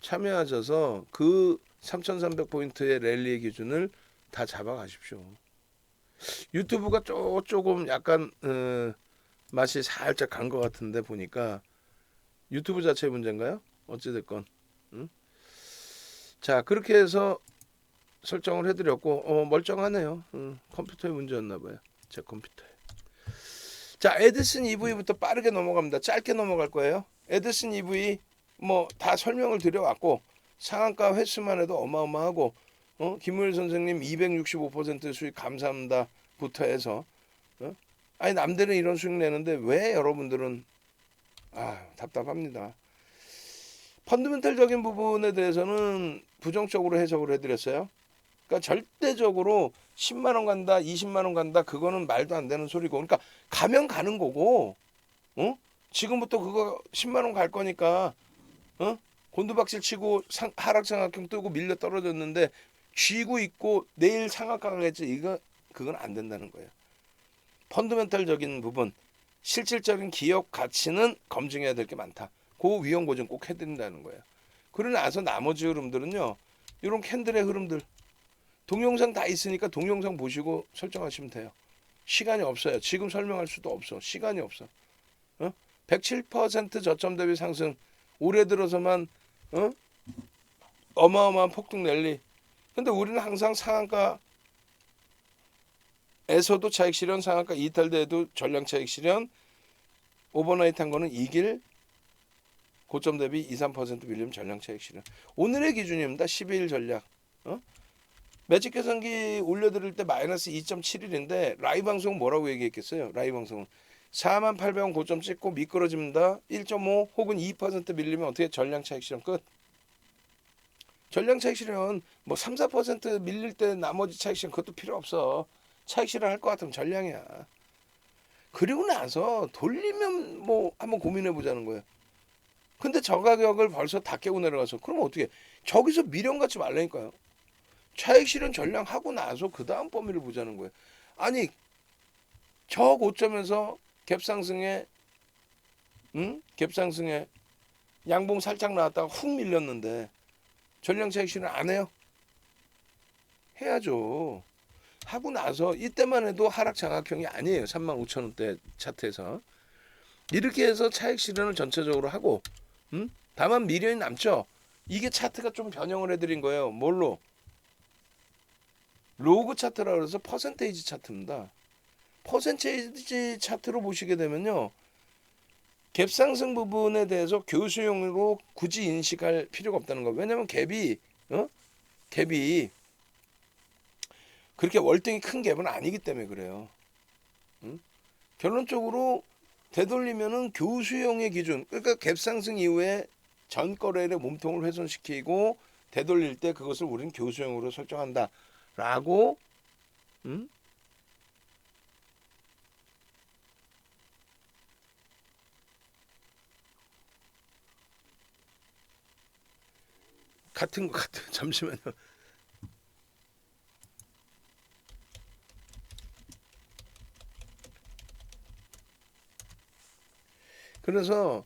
참여하셔서 그 3,300포인트의 랠리의 기준을 다 잡아가십시오. 유튜브가 조금 약간 맛이 살짝 간 것 같은데 보니까 유튜브 자체 문제인가요? 어찌됐건 자 그렇게 해서 설정을 해드렸고 멀쩡하네요. 컴퓨터의 문제였나 봐요. 제 컴퓨터에. 자 에디슨 EV부터 빠르게 넘어갑니다. 짧게 넘어갈 거예요. 에디슨 EV 뭐 다 설명을 드려왔고 상한가 횟수만 해도 어마어마하고 김무일 선생님 265% 수익 감사합니다부터 해서 아니 남들은 이런 수익 내는데 왜 여러분들은 답답합니다. 펀드멘탈적인 부분에 대해서는 부정적으로 해석을 해드렸어요. 그러니까 절대적으로 10만 원 간다, 20만 원 간다, 그거는 말도 안 되는 소리고, 그러니까 가면 가는 거고, 지금부터 그거 10만 원 갈 거니까, 곤두박질 치고 하락장학경 뜨고 밀려 떨어졌는데 쥐고 있고 내일 상한가 가겠지, 그건 안 된다는 거예요. 펀드멘탈적인 부분, 실질적인 기업 가치는 검증해야 될 게 많다. 그 위험 고정 꼭 해드린다는 거예요. 그러고 나서 나머지 흐름들은요, 이런 캔들의 흐름들 동영상 다 있으니까 동영상 보시고 설정하시면 돼요. 시간이 없어요. 지금 설명할 수도 없어. 시간이 없어. 107% 저점 대비 상승 올해 들어서만 어마어마한 폭등 랠리. 근데 우리는 항상 상한가에서도 차익 실현, 상한가 이탈돼도 전량 차익 실현, 오버나이트 한 거는 이길, 고점 대비 2~3% 밀리면 전량 차익 실현. 오늘의 기준입니다. 12일 전략. 매직 계산기 올려드릴 때 마이너스 2.71인데 라이브 방송 뭐라고 얘기했겠어요? 라이브 방송은 48,000원 고점 찍고 미끄러집니다. 1.5 혹은 2% 밀리면 어떻게 전량 차익 실현 끝. 전량 차익 실현 뭐 3~4% 밀릴 때 나머지 차익 실현 그것도 필요 없어. 차익 실현 할 것 같으면 전량이야. 그리고 나서 돌리면 뭐 한번 고민해 보자는 거예요. 근데 저 가격을 벌써 다 깨고 내려가서 그러면 어떻게 저기서 미련 갖지 말라니까요. 차익 실현 전량하고 나서 그 다음 범위를 보자는 거예요. 아니 저 고점에서 갭상승에 갭상승에 양봉 살짝 나왔다가 훅 밀렸는데 전량 차익 실현 안 해요? 해야죠. 하고 나서 이때만 해도 하락 장악형이 아니에요. 35,000원대 차트에서 이렇게 해서 차익 실현을 전체적으로 하고 다만 미련이 남죠. 이게 차트가 좀 변형을 해드린 거예요. 뭘로? 로그 차트라고 해서 퍼센테이지 차트입니다. 퍼센테이지 차트로 보시게 되면요. 갭상승 부분에 대해서 교수용으로 굳이 인식할 필요가 없다는 거. 왜냐면 갭이 그렇게 월등히 큰 갭은 아니기 때문에 그래요. 결론적으로 되돌리면은 교수용의 기준, 그러니까 갭상승 이후에 전 거래일의 몸통을 훼손시키고 되돌릴 때 그것을 우리는 교수용으로 설정한다라고 같은 것 같아요. 잠시만요. 그래서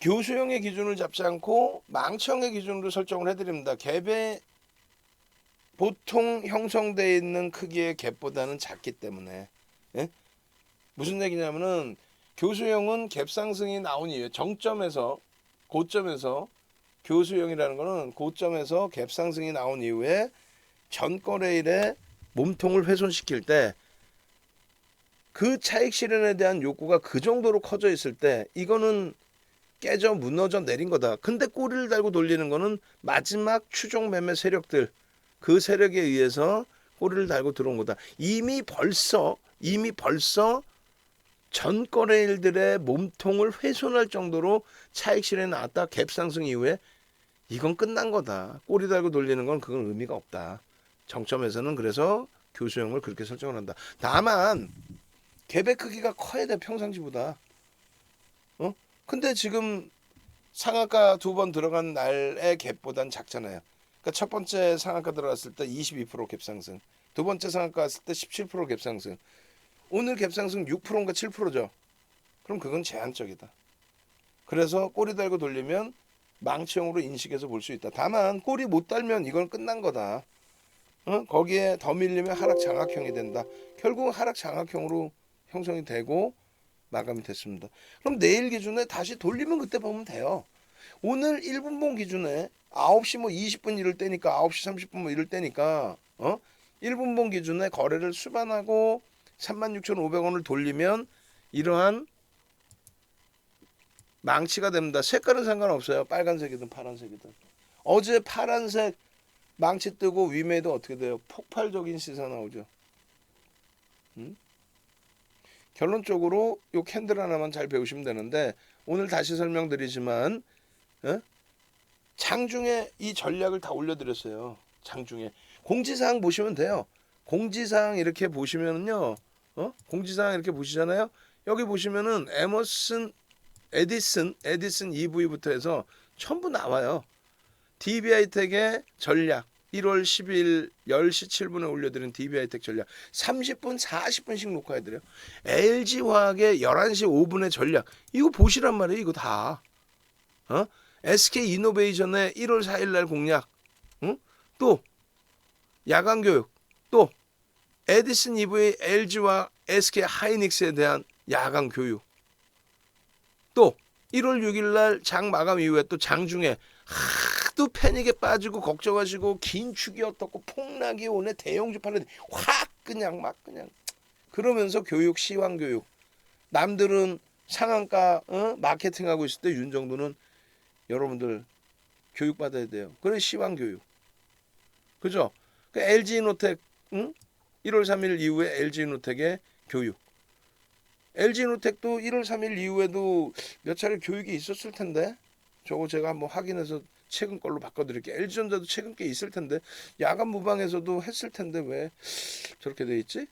교수형의 기준을 잡지 않고 망치형의 기준으로 설정을 해드립니다. 갭에 보통 형성되어 있는 크기의 갭보다는 작기 때문에 무슨 얘기냐면은 교수형은 갭 상승이 나온 이후에 정점에서 고점에서 교수형이라는 거는 고점에서 갭상승이 나온 이후에 전거래일의 몸통을 훼손시킬 때 그 차익 실현에 대한 욕구가 그 정도로 커져 있을 때 이거는 깨져 무너져 내린 거다. 근데 꼬리를 달고 돌리는 거는 마지막 추종 매매 세력들, 그 세력에 의해서 꼬리를 달고 들어온 거다. 이미 벌써 전 거래일들의 몸통을 훼손할 정도로 차익 실현이 나왔다. 갭 상승 이후에 이건 끝난 거다. 꼬리 달고 돌리는 건 그건 의미가 없다. 정점에서는 그래서 교수형을 그렇게 설정을 한다. 다만 갭의 크기가 커야 돼, 평상시보다. 근데 지금 상한가 2번 들어간 날의 갭보단 작잖아요. 그러니까 첫 번째 상한가 들어갔을 때 22% 갭 상승, 두 번째 상한가 갔을 때 17% 갭 상승, 오늘 갭 상승 6%인가 7%죠. 그럼 그건 제한적이다. 그래서 꼬리 달고 돌리면 망치형으로 인식해서 볼 수 있다. 다만 꼬리 못 달면 이건 끝난 거다. 거기에 더 밀리면 하락 장악형이 된다. 결국 하락 장악형으로 형성이 되고 마감이 됐습니다. 그럼 내일 기준에 다시 돌리면 그때 보면 돼요. 오늘 1분봉 기준에 9시 뭐 20분 이럴 때니까 9시 30분 뭐 이럴 때니까 1분봉 기준에 거래를 수반하고 36,500원을 돌리면 이러한 망치가 됩니다. 색깔은 상관없어요. 빨간색이든 파란색이든. 어제 파란색 망치 뜨고 위메이도 어떻게 돼요? 폭발적인 시세 나오죠. 결론적으로 요 캔들 하나만 잘 배우시면 되는데 오늘 다시 설명드리지만 장중에 이 전략을 다 올려드렸어요. 장중에 공지사항 보시면 돼요. 공지사항 이렇게 보시면은요, 공지사항 이렇게 보시잖아요. 여기 보시면은 에디슨 EV부터 해서 전부 나와요. DB하이텍의 전략 1월 10일 10시 7분에 올려드린 DB하이텍 전략 30분 40분씩 녹화해드려요. LG화학의 11시 5분의 전략 이거 보시란 말이에요. 이거 다 SK이노베이션의 1월 4일날 공략, 또 야간교육, 또 에디슨 EV LG와 SK하이닉스에 대한 야간교육, 또 1월 6일날 장 마감 이후에 또 장중에 하도 패닉에 빠지고 걱정하시고 긴축이 어떻고 폭락이 오네 대형주 팔는데 확 그냥 막 그냥 그러면서 교육 시황교육 남들은 상한가 마케팅하고 있을 때 윤정도는 여러분들 교육받아야 돼요. 그래 시황교육 그죠? 그 LG이노텍 1월 3일 이후에 LG이노텍의 교육 LG이노텍도 1월 3일 이후에도 몇 차례 교육이 있었을 텐데 저거 제가 한번 확인해서 최근 걸로 바꿔드릴게요. LG전자도 최근 게 있을 텐데 야간 무방에서도 했을 텐데 왜 저렇게 돼 있지?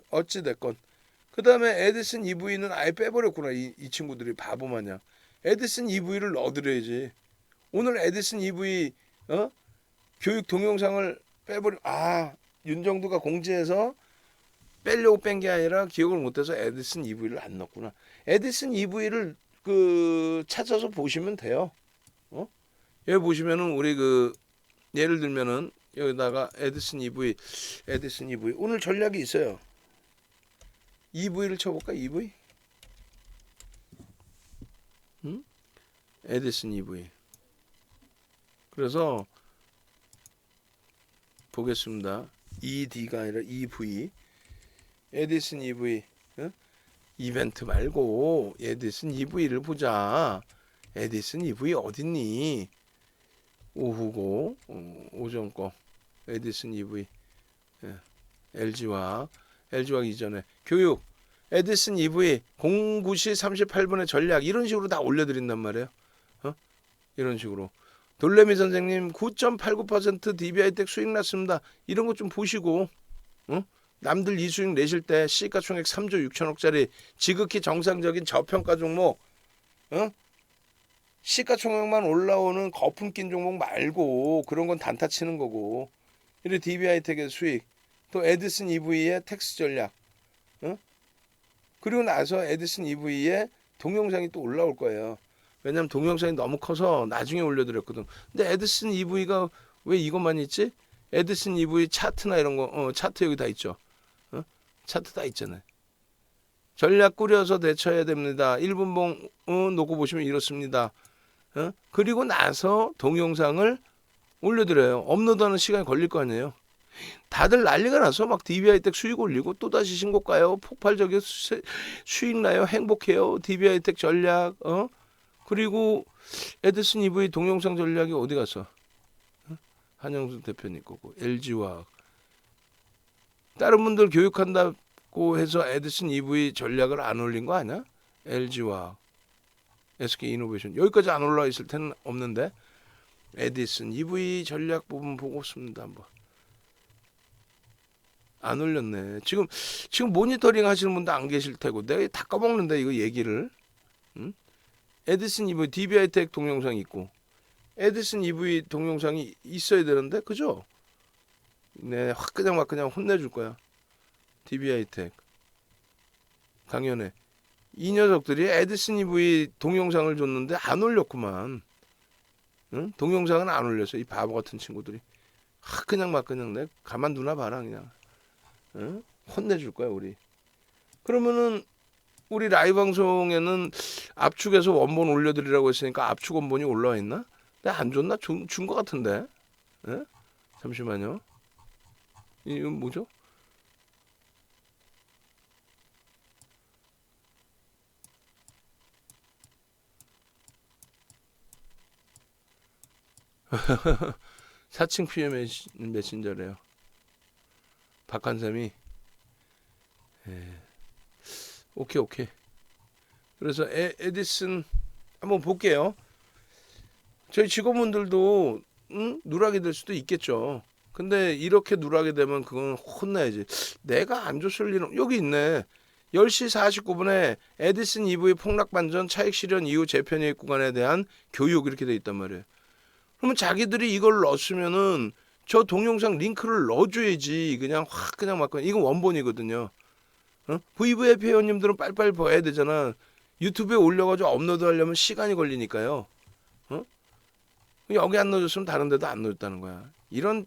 어찌 됐건 그 다음에 에디슨 EV는 아예 빼버렸구나. 이 친구들이 바보 마냥. 에디슨 EV를 넣어드려야지. 오늘 에디슨 EV 교육 동영상을 빼버려. 윤정두가 공지해서 빼려고 뺀 게 아니라 기억을 못해서 에디슨 EV를 안 넣었구나. 에디슨 EV를 찾아서 보시면 돼요. 여기 보시면은 우리 예를 들면은 여기다가 에디슨 EV 오늘 전략이 있어요. EV를 쳐볼까? EV? 에디슨 EV. 그래서 보겠습니다. ED가 아니라 EV. 에디슨 EV. 이벤트 말고 에디슨 EV를 보자. 에디슨 EV 어딨니? 오후고 오전 거 에디슨 EV LG화 이전에 교육 에디슨 EV 09시 38분의 전략 이런 식으로 다 올려드린단 말이에요. 이런 식으로 돌레미 선생님 9.89% DB하이텍 수익 났습니다. 이런 거 좀 보시고 남들 이 수익 내실 때 시가총액 3조 6천억짜리 지극히 정상적인 저평가 종목 시가총액만 올라오는 거품 낀 종목 말고 그런 건 단타 치는 거고 이래 DB하이텍의 수익 또 에디슨 EV의 텍스 전략 그리고 나서 에디슨 EV의 동영상이 또 올라올 거예요. 왜냐면 동영상이 너무 커서 나중에 올려드렸거든. 근데 에디슨 EV가 왜 이것만 있지? 에디슨 EV 차트나 이런 거 차트 여기 다 있죠. 차트 다 있잖아요. 전략 꾸려서 대처해야 됩니다. 1분봉 놓고 보시면 이렇습니다. 그리고 나서 동영상을 올려드려요. 업로드하는 시간이 걸릴 거 아니에요. 다들 난리가 나서 막 DBI텍 수익 올리고 또다시 신고가요. 폭발적인 수익 나요. 행복해요. DBI텍 전략. 그리고 에디슨 EV 동영상 전략이 어디 갔어? 한영수 대표님 거고 LG화학. 다른 분들 교육한다고 해서 에디슨 EV 전략을 안 올린 거 아니야? LG화학, SK이노베이션 여기까지 안 올라와 있을 텐 없는데 에디슨 EV 전략 부분 보고 있습니다. 한번 안 올렸네. 지금 모니터링 하시는 분도 안 계실 테고 내가 다 까먹는데 이거 얘기를. 에디슨 EV DBI텍 동영상이 있고 에디슨 EV 동영상이 있어야 되는데 그죠? 네, 확 그냥 막 그냥 혼내줄 거야. DBI텍 강연회 이 녀석들이 에디슨 EV 동영상을 줬는데 안 올렸구만. 동영상은 안 올렸어. 이 바보 같은 친구들이. 그냥 막 그냥 내 가만두나 봐라 그냥. 혼내줄 거야 우리. 그러면은 우리 라이브 방송에는 압축해서 원본 올려드리라고 했으니까 압축 원본이 올라와 있나? 내가 안 줬나? 준 거 같은데. 예? 잠시만요. 이건 뭐죠? 사칭 PM 메신저래요. 박한삼이. 오케이. 그래서 에디슨 한번 볼게요. 저희 직원분들도 누락이 될 수도 있겠죠. 근데 이렇게 누락이 되면 그건 혼나야지. 내가 안 줬을 일은 여기 있네. 10시 49분에 에디슨 EV 폭락 반전 차익 실현 이후 재편이익 구간에 대한 교육 이렇게 돼 있단 말이에요. 그러면 자기들이 이걸 넣었으면은 저 동영상 링크를 넣어줘야지. 그냥 확 그냥 막 이건 원본이거든요. VVIP 회원님들은 빨리빨리 봐야 되잖아. 유튜브에 올려가지고 업로드 하려면 시간이 걸리니까요. 여기 안 넣어줬으면 다른 데도 안 넣어줬다는 거야. 이런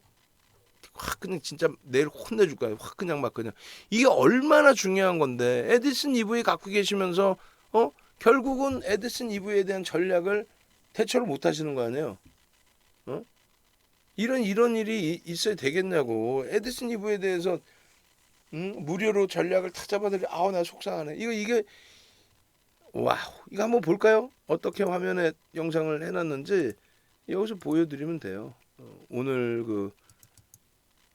확 그냥 진짜 내일 혼내줄 거야. 확 그냥 막 그냥. 이게 얼마나 중요한 건데 에디슨 EV 갖고 계시면서 결국은 에디슨 EV에 대한 전략을 대처를 못 하시는 거 아니에요. 이런 일이 있어야 되겠냐고. 에디슨 EV에 대해서 무료로 전략을 다 잡아들이. 나 속상하네. 이게 와우. 이거 한번 볼까요? 어떻게 화면에 영상을 해놨는지 여기서 보여드리면 돼요. 오늘 그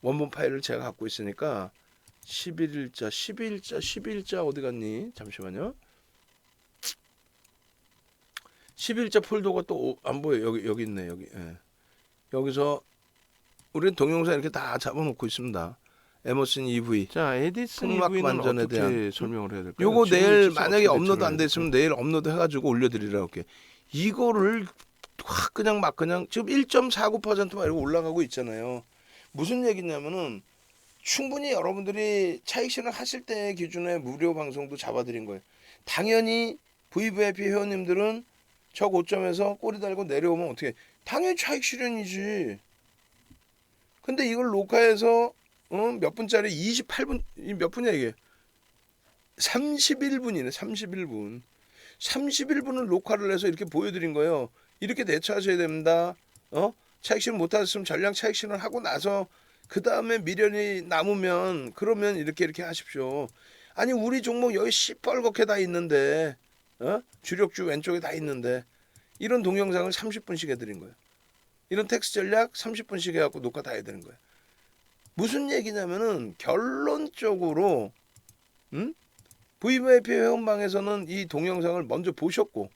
원본 파일을 제가 갖고 있으니까 12일자 어디 갔니? 잠시만요. 12일자 폴더가 또 안 보여. 여기 있네. 여기. 예. 여기서 우리는 동영상 이렇게 다 잡아놓고 있습니다. 에머슨 EV. 자, 에디슨 EV는 완전에 어떻게 대한 설명을 해야 될까요? 요거 지금 내일 일주일째 만약에 어떻게 업로드 대처를 안 해야 됐으면 내일 업로드 해가지고 올려드리라고 할게. 이거를 확 그냥 막 그냥 지금 1.49%만 이렇게 올라가고 있잖아요. 무슨 얘기냐면은 충분히 여러분들이 차익 실현 하실 때 기준에 무료 방송도 잡아드린 거예요. 당연히 VVIP 회원님들은 저 고점에서 꼬리 달고 내려오면 어떻게? 당연히 차익 실현이지. 근데 이걸 녹화해서 몇 분짜리 28분 몇 분이야 이게? 31분이네. 31분. 31분을 녹화를 해서 이렇게 보여드린 거예요. 이렇게 대처하셔야 됩니다. 차익 실현 못하셨으면 전량 차익 실현 하고 나서 그 다음에 미련이 남으면 그러면 이렇게 하십시오. 아니 우리 종목 여기 시뻘겋게 다 있는데 주력주 왼쪽에 다 있는데 이런 동영상을 30분씩 해드린 거예요. 이런 텍스트 전략 30분씩 해갖고 녹화 다 해야 되는 거예요. 무슨 얘기냐면은 결론적으로 VVIP 회원방에서는 이 동영상을 먼저 보셨고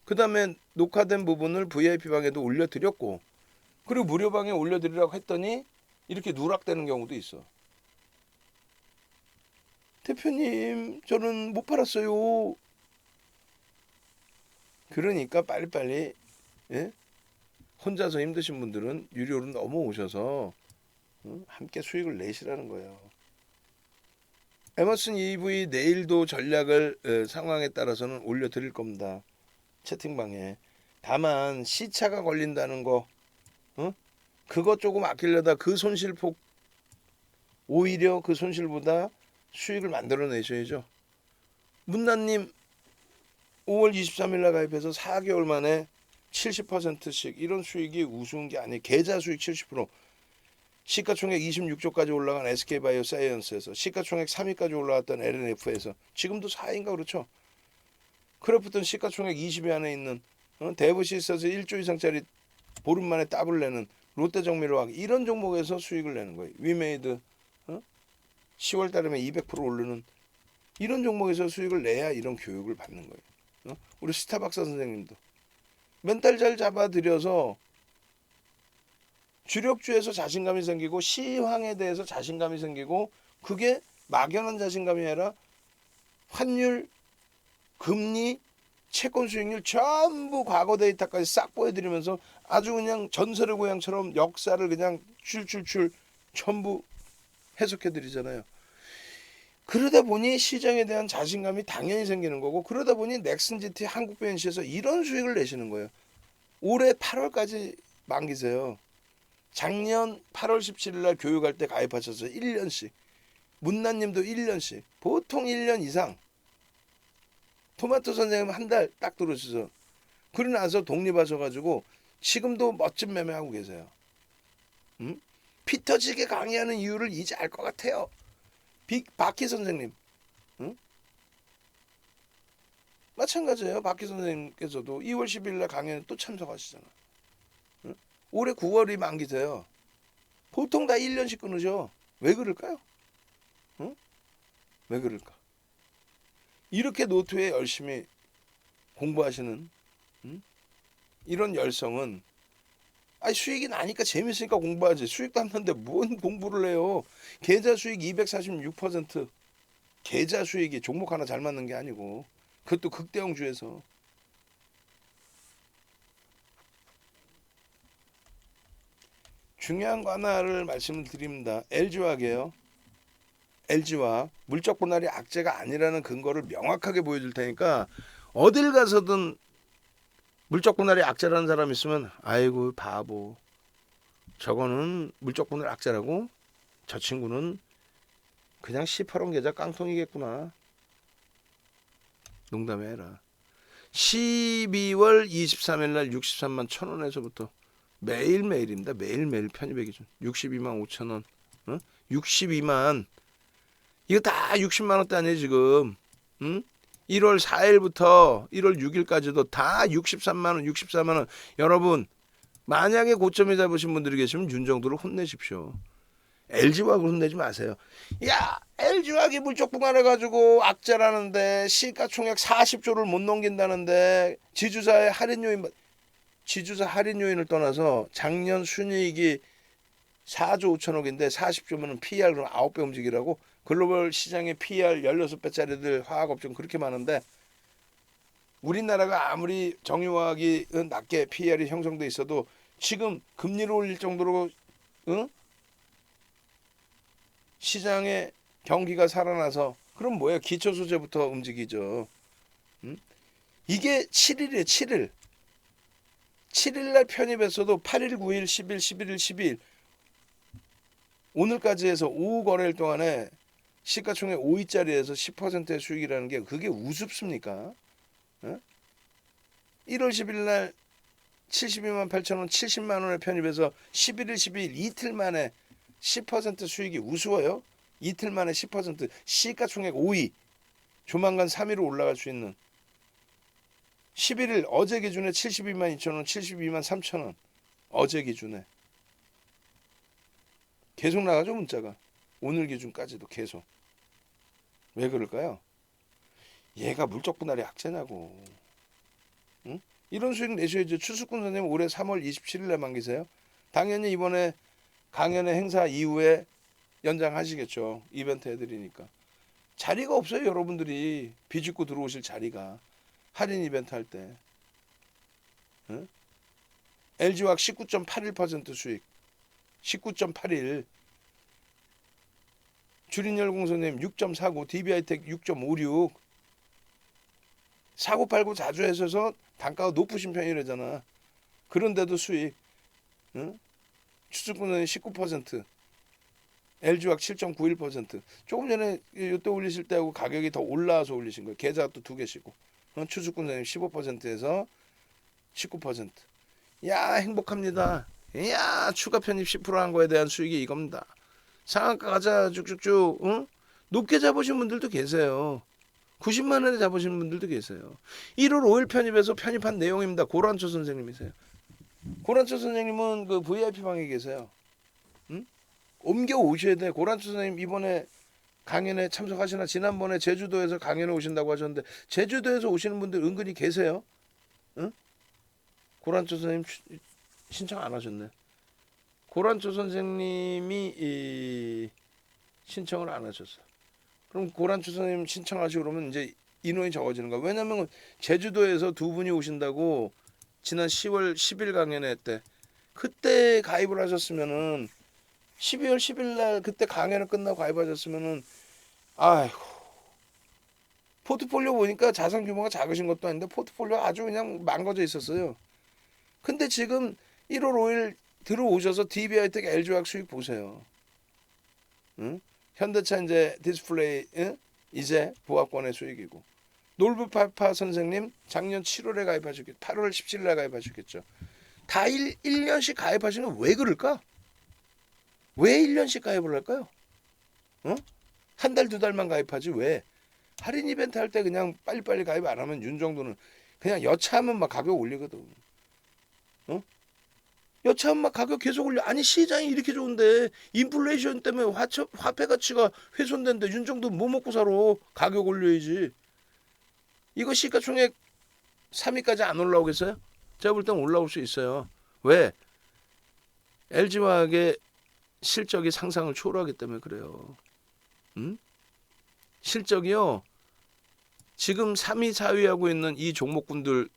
그 다음에 녹화된 부분을 VIP 방에도 올려드렸고 그리고 무료 방에 올려드리라고 했더니 이렇게 누락되는 경우도 있어. 대표님 저는 못 팔았어요. 그러니까 빨리빨리 혼자서 힘드신 분들은 유료로 넘어오셔서 함께 수익을 내시라는 거예요. 에머슨 EV 내일도 전략을 상황에 따라서는 올려드릴 겁니다. 채팅방에. 다만 시차가 걸린다는 거 그거 조금 아끼려다 그 손실폭 오히려 그 손실보다 수익을 만들어내셔야죠. 문나님 5월 23일 날 가입해서 4개월 만에 70%씩 이런 수익이 우스운 게 아니에요. 계좌 수익 70%. 시가총액 26조까지 올라간 SK바이오사이언스에서 시가총액 3위까지 올라갔던 LNF에서 지금도 4위인가 그렇죠. 크래프톤 시가총액 20위 안에 있는 데브시스에서 1조 이상짜리 보름 만에 더블 내는 롯데정밀화학 이런 종목에서 수익을 내는 거예요. 위메이드 10월 달에면 200% 오르는 이런 종목에서 수익을 내야 이런 교육을 받는 거예요. 우리 스타박사 선생님도 멘탈 잘 잡아들여서 주력주에서 자신감이 생기고 시황에 대해서 자신감이 생기고 그게 막연한 자신감이 아니라 환율, 금리, 채권 수익률 전부 과거 데이터까지 싹 보여드리면서 아주 그냥 전설의 고향처럼 역사를 그냥 출출출 전부 해석해드리잖아요. 그러다 보니 시장에 대한 자신감이 당연히 생기는 거고 그러다 보니 넥슨GT 한국변시에서 이런 수익을 내시는 거예요. 올해 8월까지 만기세요. 작년 8월 17일 날 교육할 때 가입하셔서 1년씩 문나님도 1년씩 보통 1년 이상 토마토 선생님 한 달 딱 들어오셔서 그러고 나서 독립하셔가지고 지금도 멋진 매매하고 계세요. 피 터지게 강의하는 이유를 이제 알 것 같아요. 박희 선생님 마찬가지예요. 박희 선생님께서도 2월 10일 날 강연에 또 참석하시잖아. 올해 9월이 만기세요. 보통 다 1년씩 끊으죠. 왜 그럴까요? 왜 그럴까? 이렇게 노트에 열심히 공부하시는 이런 열성은 수익이 나니까 재밌으니까 공부하지. 수익도 안 나는데 뭔 공부를 해요. 계좌 수익 246%. 계좌 수익이 종목 하나 잘 맞는 게 아니고 그것도 극대형주에서. 중요한 거 하나를 말씀을 드립니다. LG화학이에요. LG화학 물적 분할이 악재가 아니라는 근거를 명확하게 보여줄 테니까 어딜 가서든 물적 분할이 악재라는 사람 있으면 아이고 바보 저거는 물적 분할 악재라고 저 친구는 그냥 18원 계좌 깡통이겠구나. 농담이 아니라 12월 23일 날 63만 1,000원에서부터 매일매일입니다. 매일매일 편입의 기준 62만 5천원 62만 이거 다 60만 원대 아니에요 지금. 1월 4일부터 1월 6일까지도 다 63만 원 64만 원. 여러분 만약에 고점에 잡으신 분들이 계시면 윤정도를 혼내십시오. LG화학을 혼내지 마세요. 야 LG화학이 물적 분할해가지고 악재라는데 시가총액 40조를 못 넘긴다는데 지주사의 할인 요인 지주사 할인 요인을 떠나서 작년 순이익이 4조 5천억인데 40조면 PER 그럼 9배 움직이라고. 글로벌 시장의 PER 16배짜리들 화학업종 그렇게 많은데 우리나라가 아무리 정유화학이 낮게 PER이 형성돼 있어도 지금 금리를 올릴 정도로 시장의 경기가 살아나서 그럼 뭐야 기초소재부터 움직이죠. 이게 7일이에요. 7일. 7일날 편입했어도 8일, 9일, 10일, 11일, 12일 오늘까지 해서 오후 거래일 동안에 시가총액 5위짜리에서 10%의 수익이라는 게 그게 우습습니까? 1월 10일 날 72만 8천원 70만 원에 편입해서 11일 12일 이틀 만에 10% 수익이 우스워요? 이틀 만에 10% 시가총액 5위 조만간 3위로 올라갈 수 있는 11일 어제 기준에 72만 2천원 72만 3천원 어제 기준에 계속 나가죠 문자가. 오늘 기준까지도 계속. 왜 그럴까요? 얘가 물적 분할이 악재냐고. 이런 수익 내셔야죠. 추수꾼 선생님 올해 3월 27일에 만기세요. 당연히 이번에 강연의 행사 이후에 연장하시겠죠. 이벤트 해드리니까. 자리가 없어요. 여러분들이 비집고 들어오실 자리가. 할인 이벤트 할 때. LG화학 19.81% 수익. 19.81. 주린열공 선생님 6.49, DBI텍 6.56. 사고 팔고 자주 하셔서 단가가 높으신 편이라잖아. 그런데도 수익. 추수꾼은 19%, LG화학 7.91%. 조금 전에 이때 올리실 때하고 가격이 더 올라와서 올리신 거예요. 계좌가 또 두 개시고. 추수꾼 선생님 15%에서 19%. 야, 행복합니다. 야, 추가 편입 10%한 거에 대한 수익이 이겁니다. 상한가 가자 쭉쭉쭉. 응? 높게 잡으신 분들도 계세요. 90만 원에 잡으신 분들도 계세요. 1월 5일 편입에서 편입한 내용입니다. 고란초 선생님이세요. 고란초 선생님은 그 VIP 방에 계세요. 응? 옮겨 오셔야 돼. 고란초 선생님 이번에 강연에 참석하시나? 지난번에 제주도에서 강연에 오신다고 하셨는데 제주도에서 오시는 분들 은근히 계세요. 응? 고란초 선생님 신청 안 하셨네. 고란초 선생님이 신청을 안 하셨어. 그럼 고란초 선생님 신청하시고 그러면 이제 인원이 적어지는 거야. 왜냐면 제주도에서 두 분이 오신다고 지난 10월 10일 강연회 했대. 그때 가입을 하셨으면은 12월 10일 날 그때 강연을 끝나고 가입하셨으면은 아이고 포트폴리오 보니까 자산 규모가 작으신 것도 아닌데 포트폴리오 아주 그냥 망가져 있었어요. 근데 지금 1월 5일 들어오셔서 DBI텍 LG화학 수익 보세요. 응? 현대차 이제 디스플레이 응? 이제 보합권의 수익이고 놀부파파 선생님 작년 7월에 가입하셨겠죠. 8월 17일에 가입하셨겠죠. 다 1년씩 가입하시면 왜 그럴까? 왜 1년씩 가입을 할까요? 어? 한 달, 두 달만 가입하지 왜? 할인 이벤트 할 때 그냥 빨리빨리 가입 안 하면 윤 정도는 그냥 여차하면 막 가격 올리거든. 어? 여차하면 막 가격 계속 올려. 아니 시장이 이렇게 좋은데 인플레이션 때문에 화폐 가치가 훼손된데 윤 정도 뭐 먹고 살아? 가격 올려야지. 이거 시가총액 3위까지 안 올라오겠어요? 제가 볼 땐 올라올 수 있어요. 왜? LG화학의 실적이 상상을 초월하기 때문에 그래요. 응? 실적이요. 지금 3위, 4위 하고 있는 이 종목군들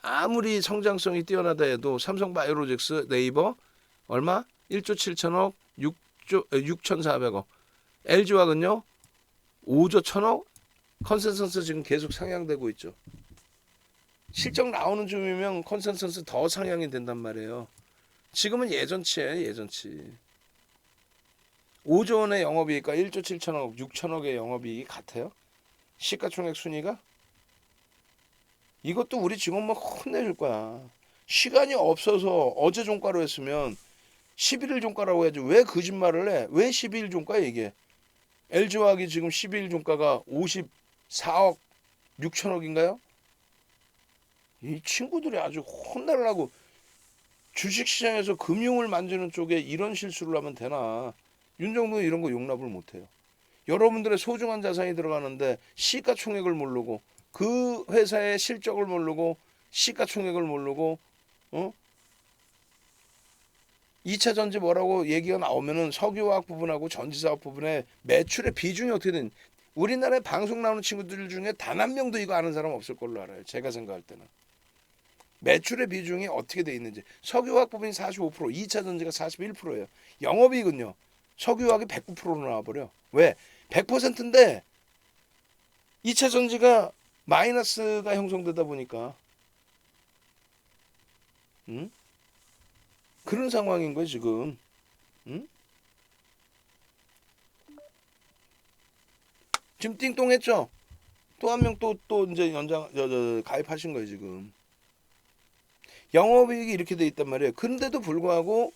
아무리 성장성이 뛰어나다 해도 삼성바이오로직스, 네이버 얼마? 1조 7천억, 6,400억. LG화학은요. 5조 1천억. 컨센서스 지금 계속 상향되고 있죠. 실적 나오는 쯤이면 컨센서스 더 상향이 된단 말이에요. 지금은 예전치예요. 예전치. 5조 원의 영업이익과 1조 7천억, 6천억의 영업이익이 같아요? 시가총액 순위가? 이것도 우리 직원만 혼내줄 거야. 시간이 없어서 어제 종가로 했으면 11일 종가라고 해야지. 왜 거짓말을 해? 왜 12일 종가야 이게? LG화학이 지금 12일 종가가 54억 6천억인가요? 이 친구들이 아주 혼내려고 주식시장에서 금융을 만드는 쪽에 이런 실수를 하면 되나? 윤정도 이런 거 용납을 못해요. 여러분들의 소중한 자산이 들어가는데 시가총액을 모르고 그 회사의 실적을 모르고 시가총액을 모르고 2차 전지 뭐라고 얘기가 나오면은 석유화학 부분하고 전지사업 부분에 매출의 비중이 어떻게 되는 우리나라에 방송 나오는 친구들 중에 단 한 명도 이거 아는 사람 없을 걸로 알아요. 제가 생각할 때는. 매출의 비중이 어떻게 돼 있는지. 석유화학 부분이 45%, 2차 전지가 41%예요. 영업이익은요. 석유화학이 109%로 나와버려. 왜? 100%인데 2차 전지가 마이너스가 형성되다 보니까 그런 상황인 거예요 지금. 지금 띵똥했죠. 또 한 명 또 이제 연장 가입하신 거예요 지금. 영업이익이 이렇게 돼 있단 말이에요. 그런데도 불구하고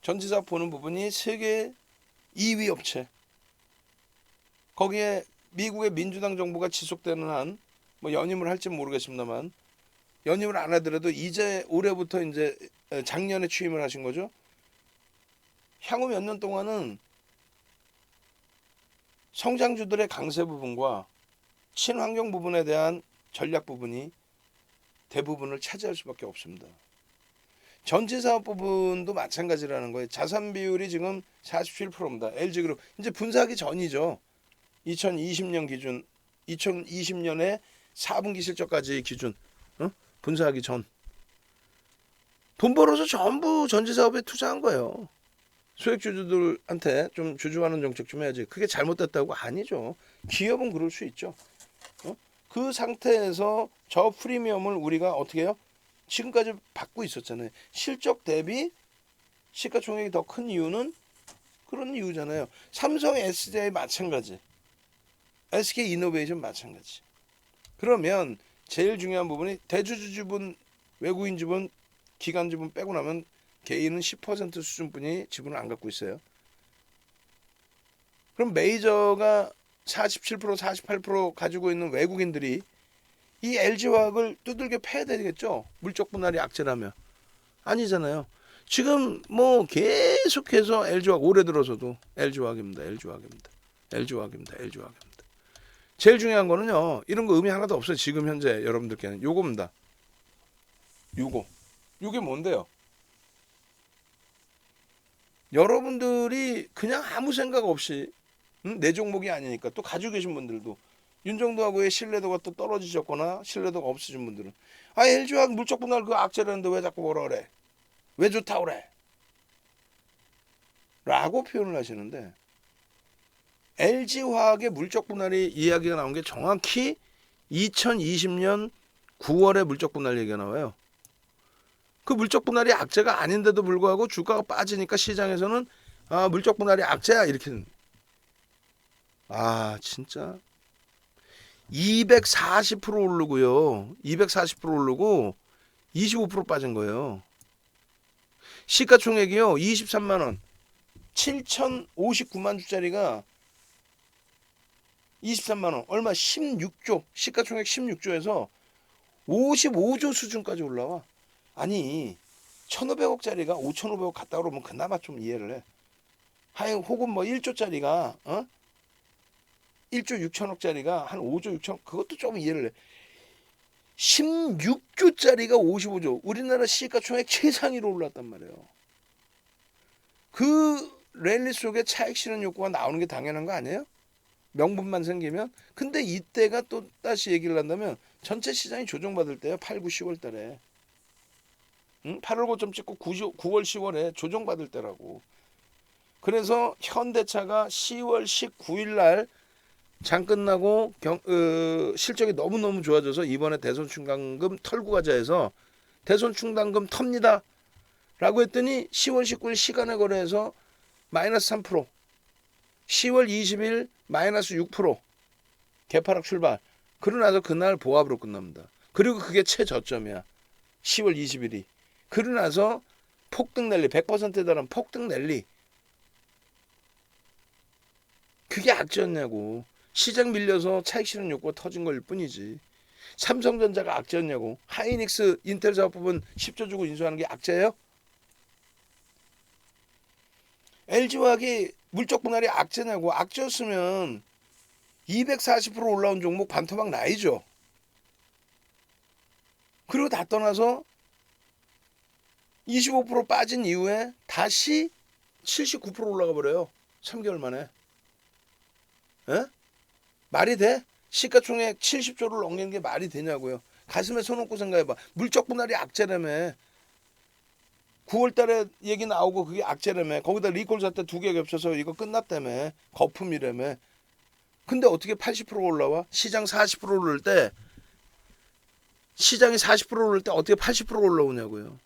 전지사업 보는 부분이 세계 2위 업체. 거기에 미국의 민주당 정부가 지속되는 한 뭐 연임을 할지 모르겠습니다만 연임을 안 하더라도 이제 올해부터 이제 작년에 취임을 하신 거죠. 향후 몇 년 동안은 성장주들의 강세 부분과 친환경 부분에 대한 전략 부분이 대부분을 차지할 수밖에 없습니다. 전지사업 부분도 마찬가지라는 거예요. 자산 비율이 지금 47%입니다. LG그룹 이제 분사하기 전이죠. 2020년 기준 2020년에 4분기 실적까지 기준 분사하기 전 돈 벌어서 전부 전지사업에 투자한 거예요. 소액주주들한테 좀 주주하는 정책 좀 해야지. 그게 잘못됐다고? 아니죠. 기업은 그럴 수 있죠. 그 상태에서 저 프리미엄을 우리가 어떻게 해요? 지금까지 받고 있었잖아요. 실적 대비 시가총액이 더 큰 이유는 그런 이유잖아요. 삼성 SDI 마찬가지. SK이노베이션 마찬가지. 그러면 제일 중요한 부분이 대주주분 외국인 지분, 기관 지분 빼고 나면 개인은 10% 수준뿐이 지분을 안 갖고 있어요. 그럼 메이저가 47%, 48% 가지고 있는 외국인들이 이 LG화학을 두들겨 패야 되겠죠? 물적 분할이 악재라면. 아니잖아요. 지금 뭐 계속해서 LG화학 올해 들어서도 LG화학입니다. 제일 중요한 거는요. 이런 거 의미 하나도 없어요. 지금 현재 여러분들께는 요겁니다. 요게 뭔데요? 여러분들이 그냥 아무 생각 없이 내 종목이 아니니까 또 가지고 계신 분들도 윤정도하고의 신뢰도가 또 떨어지셨거나 신뢰도가 없으신 분들은 LG화학 물적 분할 그 악재라는데 왜 자꾸 뭐라 그래? 왜 좋다 그래? 라고 표현을 하시는데 LG화학의 물적 분할이 이야기가 나온 게 정확히 2020년 9월에 물적 분할 얘기가 나와요. 그 물적 분할이 악재가 아닌데도 불구하고 주가가 빠지니까 시장에서는 물적 분할이 악재야 이렇게. 진짜 240% 오르고요. 240% 오르고 25% 빠진 거예요. 시가총액이요. 23만 원. 7,059만 주짜리가 23만 원. 얼마 16조. 시가총액 16조에서 55조 수준까지 올라와. 아니 1,500억짜리가 5,500억 갔다 그러면 그나마 좀 이해를 해. 혹은 뭐 1조짜리가 1조 6천억짜리가 한 5조 6천억 그것도 좀 이해를 해. 16조짜리가 55조. 우리나라 시가총액 최상위로 올랐단 말이에요. 그 랠리 속에 차익 실현 욕구가 나오는 게 당연한 거 아니에요? 명분만 생기면. 근데 이때가 또 다시 얘기를 한다면 전체 시장이 조정받을 때요. 8, 9, 10월 달에. 8월 고점 찍고 9월 10월에 조정받을 때라고. 그래서 현대차가 10월 19일 날 장 끝나고 실적이 너무너무 좋아져서 이번에 대손 충당금 털고 가자 해서 대손 충당금 텁니다 라고 했더니 10월 19일 시간에 거래해서 마이너스 3%, 10월 20일 마이너스 6% 개파락 출발. 그러고 나서 그날 보합으로 끝납니다. 그리고 그게 최저점이야. 10월 20일이. 그러고 나서 폭등 랠리 100%에 달한 폭등 랠리. 그게 악재였냐고. 시장 밀려서 차익 실현 욕구가 터진 걸 뿐이지. 삼성전자가 악재였냐고. 하이닉스 인텔 사업부분 10조 주고 인수하는 게 악재예요? LG화학이 물적 분할이 악재냐고. 악재였으면 240% 올라온 종목 반토막 나이죠. 그리고 다 떠나서 25% 빠진 이후에 다시 79% 올라가 버려요. 3개월 만에. 에? 말이 돼? 시가총액 70조를 넘기는 게 말이 되냐고요. 가슴에 손 얹고 생각해봐. 물적 분할이 악재라며. 9월 달에 얘기 나오고 그게 악재라며. 거기다 리콜 사태 2개 겹쳐서 이거 끝났다며. 거품이라며. 근데 어떻게 80% 올라와? 시장 40% 오를 때 시장이 40% 오를 때 어떻게 80% 올라오냐고요.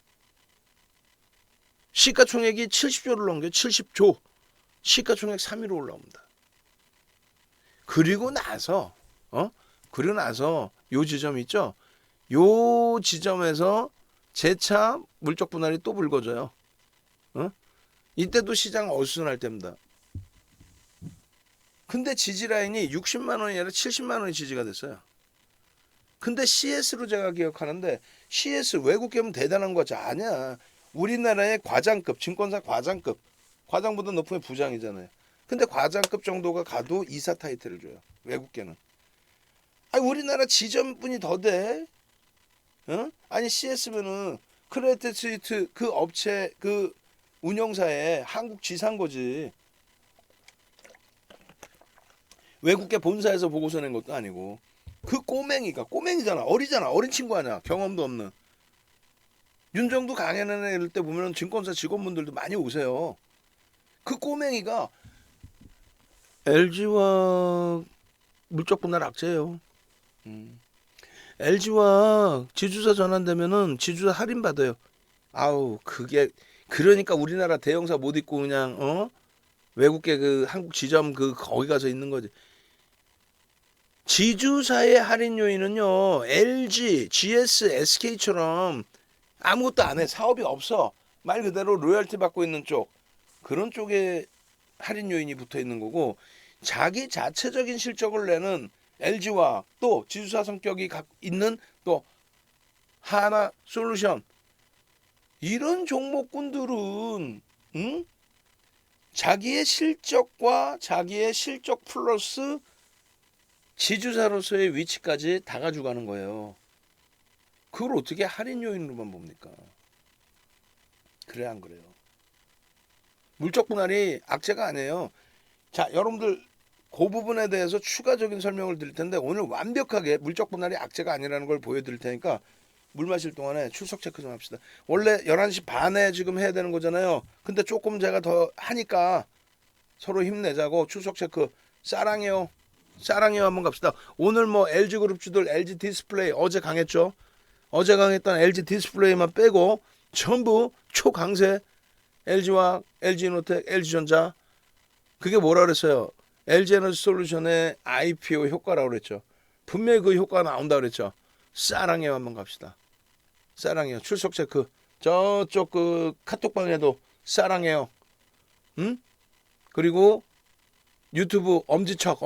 시가총액이 70조를 넘겨. 70조. 시가총액 3위로 올라옵니다. 그리고 나서 요 지점 있죠? 요 지점에서 재차 물적 분할이 또 불거져요. 이때도 시장 어수선할 때입니다. 근데 지지 라인이 60만 원이 아니라 70만 원이 지지가 됐어요. 근데 CS로 제가 기억하는데 CS 외국 기업은 대단한 거지 아니야. 우리나라의 과장급, 증권사 과장급, 과장보다 높으면 부장이잖아요. 근데 과장급 정도가 가도 이사 타이틀을 줘요. 외국계는. 우리나라 지점분이 더 돼. 아니 CS면은 크레디트 스위스 그 업체 그 운영사에 한국 지사인 거지. 외국계 본사에서 보고서 낸 것도 아니고. 그 꼬맹이잖아. 어리잖아. 어린 친구 아니야. 경험도 없는. 윤정도 강연하는 이럴 때 보면 증권사 직원분들도 많이 오세요. 그 꼬맹이가 LG화학 물적 분할 악재예요. LG화학 지주사 전환되면은 지주사 할인 받아요. 그게 그러니까 우리나라 대형사 못 있고 그냥 외국계 그 한국 지점 거기 가서 있는 거지. 지주사의 할인 요인은요. LG, GS, SK처럼 아무것도 안 해. 사업이 없어. 말 그대로 로열티 받고 있는 쪽. 그런 쪽에 할인 요인이 붙어 있는 거고, 자기 자체적인 실적을 내는 LG와 또 지주사 성격이 있는 또 하나 솔루션, 이런 종목군들은 자기의 실적과 자기의 실적 플러스 지주사로서의 위치까지 다 가져가는 거예요. 그걸 어떻게 할인 요인으로만 봅니까? 그래 안 그래요? 물적 분할이 악재가 아니에요. 자, 여러분들 그 부분에 대해서 추가적인 설명을 드릴 텐데, 오늘 완벽하게 물적 분할이 악재가 아니라는 걸 보여드릴 테니까 물 마실 동안에 출석 체크 좀 합시다. 원래 11시 반에 지금 해야 되는 거잖아요. 근데 조금 제가 더 하니까 서로 힘내자고 출석 체크. 사랑해요. 사랑해요 한번 갑시다. 오늘 뭐 LG그룹주들 LG 디스플레이 어제 강했죠. 어제 강했던 LG 디스플레이만 빼고 전부 초강세. LG화학, LG노텍, LG전자. 그게 뭐라 그랬어요? LG에너지솔루션의 IPO 효과라고 그랬죠. 분명히 그 효과가 나온다 그랬죠. 사랑해요 한번 갑시다. 사랑해요. 출석 체크. 저쪽 그 카톡방에도 사랑해요. 응? 그리고 유튜브 엄지척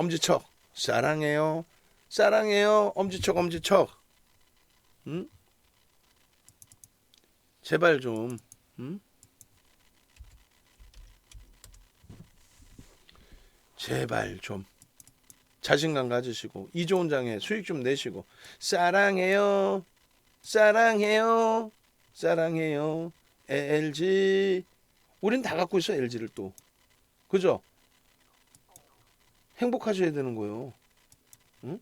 사랑해요. 사랑해요. 엄지척. 응? 제발 좀. 응? 제발 좀 자신감 가지시고 이 좋은 장에 수익 좀 내시고 사랑해요. LG. 우린 다 갖고 있어 LG를 또. 그죠? 행복하셔야 되는 거예요. 응?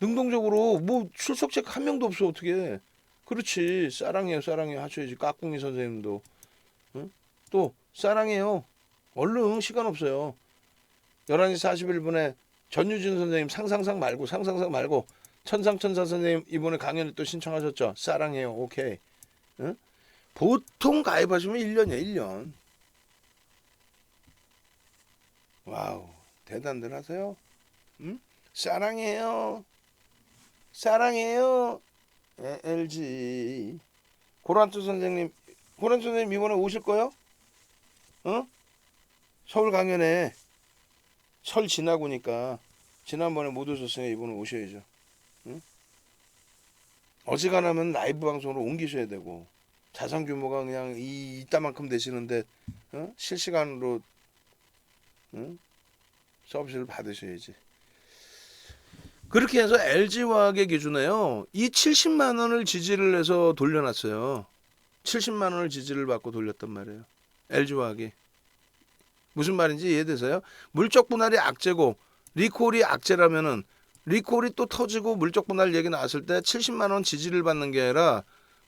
능동적으로 뭐 출석 체크 한 명도 없어 어떻게. 그렇지. 사랑해요 하셔야지. 까꿍이 선생님도. 응? 또 사랑해요. 얼른 시간 없어요. 11시 41분에 전유진 선생님 상상상 말고 천상천사 선생님 이번에 강연을 또 신청하셨죠. 사랑해요. 오케이. 응? 보통 가입하시면 1년이에요. 1년. 와우. 대단들 하세요. 응? 사랑해요. LG. 고란투 선생님 이번에 오실 거요? 어? 서울 강연에 설 지나고니까 지난번에 못 오셨으니까 이번에 오셔야죠. 응? 어지간하면 라이브 방송으로 옮기셔야 되고, 자산 규모가 그냥 이따만큼 되시는데 실시간으로 서비스를 받으셔야지. 그렇게 해서 LG화학의 기준에요, 이 70만 원을 지지를 해서 돌려놨어요. 70만 원을 지지를 받고 돌렸단 말이에요. LG화학이. 무슨 말인지 이해되세요? 물적 분할이 악재고 리콜이 악재라면은, 리콜이 또 터지고 물적 분할 얘기 나왔을 때 70만 원 지지를 받는 게 아니라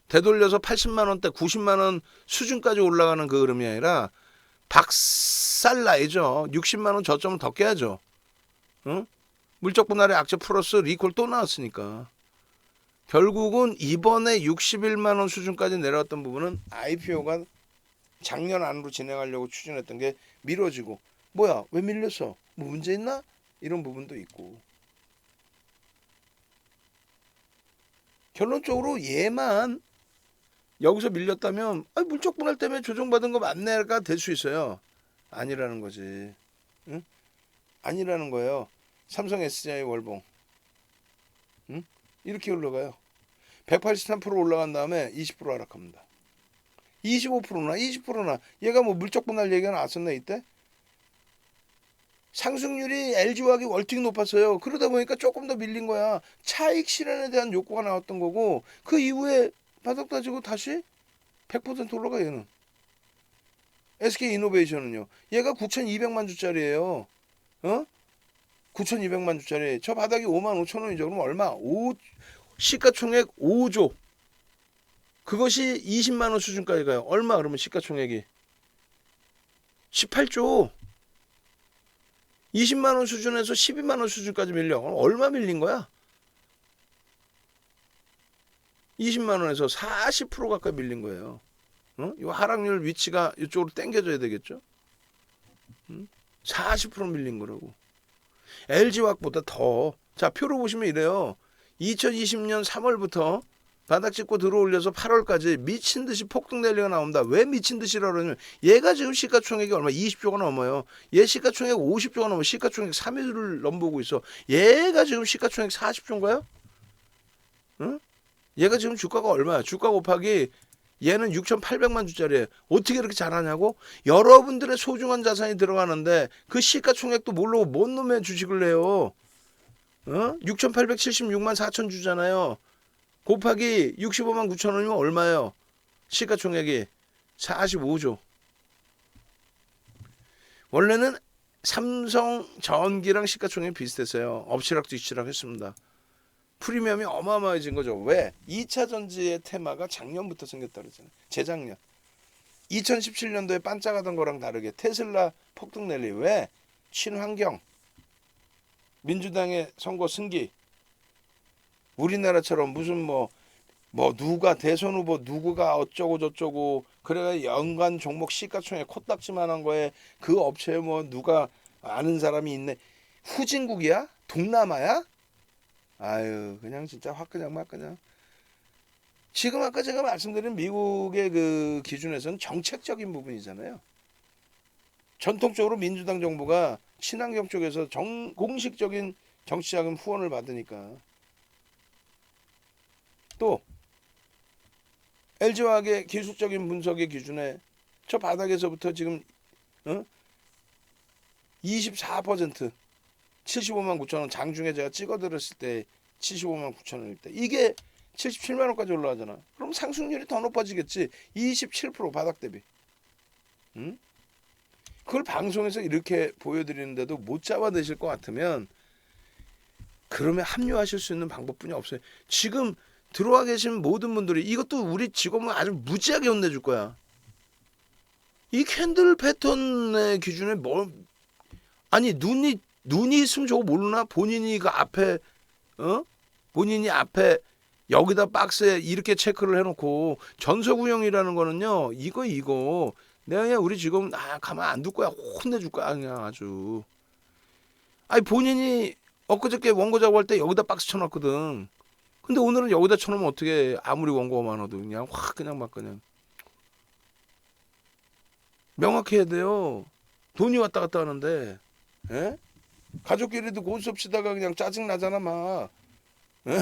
되돌려서 80만 원대 90만 원 수준까지 올라가는 그 흐름이 아니라 박살 나야죠. 60만 원 저점을 더 깨야죠. 응? 물적 분할의 악재 플러스 리콜 또 나왔으니까. 결국은 이번에 61만 원 수준까지 내려왔던 부분은 IPO가 작년 안으로 진행하려고 추진했던 게 미뤄지고, 뭐야 왜 밀렸어? 뭐 문제 있나? 이런 부분도 있고. 결론적으로 얘만 여기서 밀렸다면 물적 분할 때문에 조정받은 거 맞네가 될 수 있어요. 아니라는 거지. 응? 아니라는 거예요. 삼성 SDI 월봉 이렇게 올라가요. 183% 올라간 다음에 20% 하락합니다. 25%나 20%나 얘가 뭐 물적 분할 얘기가 나왔었네 이때. 상승률이 LG화학이 월등히 높았어요. 그러다 보니까 조금 더 밀린 거야. 차익 실현에 대한 욕구가 나왔던 거고, 그 이후에 바닥 다지고 다시 100% 올라가 얘는. SK이노베이션은요. 얘가 9,200만 주짜리예요. 9,200만 주짜리. 저 바닥이 5만 5천 원이죠. 그럼 얼마? 시가총액 5조. 그것이 20만 원 수준까지 가요. 얼마 그러면 시가총액이? 18조. 20만 원 수준에서 12만 원 수준까지 밀려. 얼마 밀린 거야? 20만 원에서 40% 가까이 밀린 거예요. 이 하락률 위치가 이쪽으로 당겨져야 되겠죠? 40% 밀린 거라고. LG화학보다 더. 자, 표로 보시면 이래요. 2020년 3월부터 바닥 찍고 들어올려서 8월까지 미친 듯이 폭등 랠리가 나온다. 왜 미친 듯이라 그러냐면 얘가 지금 시가총액이 얼마 20조가 넘어요. 얘 시가총액 50조가 넘어. 시가총액 3위를 넘보고 있어. 얘가 지금 시가총액 40조인가요? 응? 얘가 지금 주가가 얼마야? 주가 곱하기 얘는 6,800만 주짜리예요. 어떻게 이렇게 잘하냐고? 여러분들의 소중한 자산이 들어가는데 그 시가총액도 모르고 뭔 놈의 주식을 해요? 6,876만 4천 주잖아요. 곱하기 65만 9천 원이면 얼마예요? 시가총액이 45조. 원래는 삼성전기랑 시가총액이 비슷했어요. 엎치락뒤치락 했습니다. 프리미엄이 어마어마해진 거죠. 왜? 2차 전지의 테마가 작년부터 생겼다 그러잖아요. 재작년. 2017년도에 반짝하던 거랑 다르게 테슬라 폭등 랠리. 왜? 친환경. 민주당의 선거 승기. 우리나라처럼 무슨 뭐 누가 대선 후보 누구가 어쩌고 저쩌고 그래가 연간 종목 시가총액 코딱지만한 거에 그 업체에 뭐 누가 아는 사람이 있네. 후진국이야? 동남아야? 아유 그냥 진짜 확 그냥 막 그냥. 지금 아까 제가 말씀드린 미국의 그 기준에서는 정책적인 부분이잖아요. 전통적으로 민주당 정부가 친환경 쪽에서 공식적인 정치자금 후원을 받으니까. 또 LG화학의 기술적인 분석의 기준에 저 바닥에서부터 지금 24% 75만 9천 원 장중에 제가 찍어드렸을 때 75만 9천 원일 때 이게 77만 원까지 올라가잖아. 그럼 상승률이 더 높아지겠지. 27% 바닥 대비. 그걸 방송에서 이렇게 보여드리는데도 못 잡아내실 것 같으면 그러면 합류하실 수 있는 방법뿐이 없어요. 지금 들어와 계신 모든 분들이 이것도 우리 직원은 아주 무지하게 혼내줄 거야. 이 캔들 패턴의 기준에 아니 눈이 있으면 저거 모르나? 본인이 그 앞에 본인이 앞에 여기다 박스에 이렇게 체크를 해놓고 전서구형이라는 거는요. 이거 내가 그냥 우리 직원 가만 안 둘 거야. 혼내줄 거야 그냥 아주. 아니 본인이 엊그저께 원고 작업할 때 여기다 박스 쳐놨거든. 근데 오늘은 여기다 쳐놓으면 어떻게 아무리 원고가 많아도 그냥 확 그냥 막 그냥 명확해야 돼요. 돈이 왔다 갔다 하는데 에? 가족끼리도 고수 없이다가 그냥 짜증 나잖아 막. 에?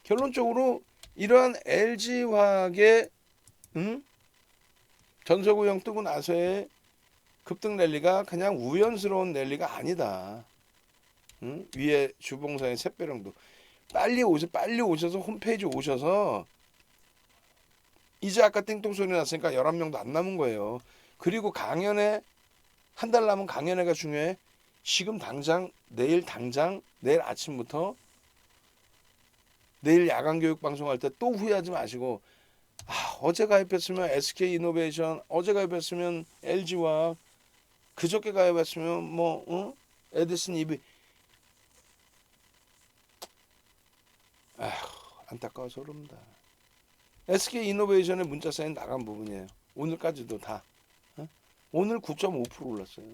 결론적으로 이러한 LG화학의 전서구형 뜨고 나서의 급등 랠리가 그냥 우연스러운 랠리가 아니다. 위에 주봉상의 샛별형도 빨리 오셔서 홈페이지 오셔서 이제 아까 띵동 소리 났으니까 11명도 안 남은 거예요. 그리고 강연회 한 달 남은 강연회가 중요해. 지금 당장 내일 아침부터 내일 야간 교육 방송할 때 또 후회하지 마시고 어제 가입했으면 SK이노베이션, 어제 가입했으면 LG화학, 그저께 가입했으면 에디슨 EV. 안타까워서 그럽니다. SK이노베이션의 문자 사인 나간 부분이에요. 오늘까지도 다. 오늘 9.5% 올랐어요.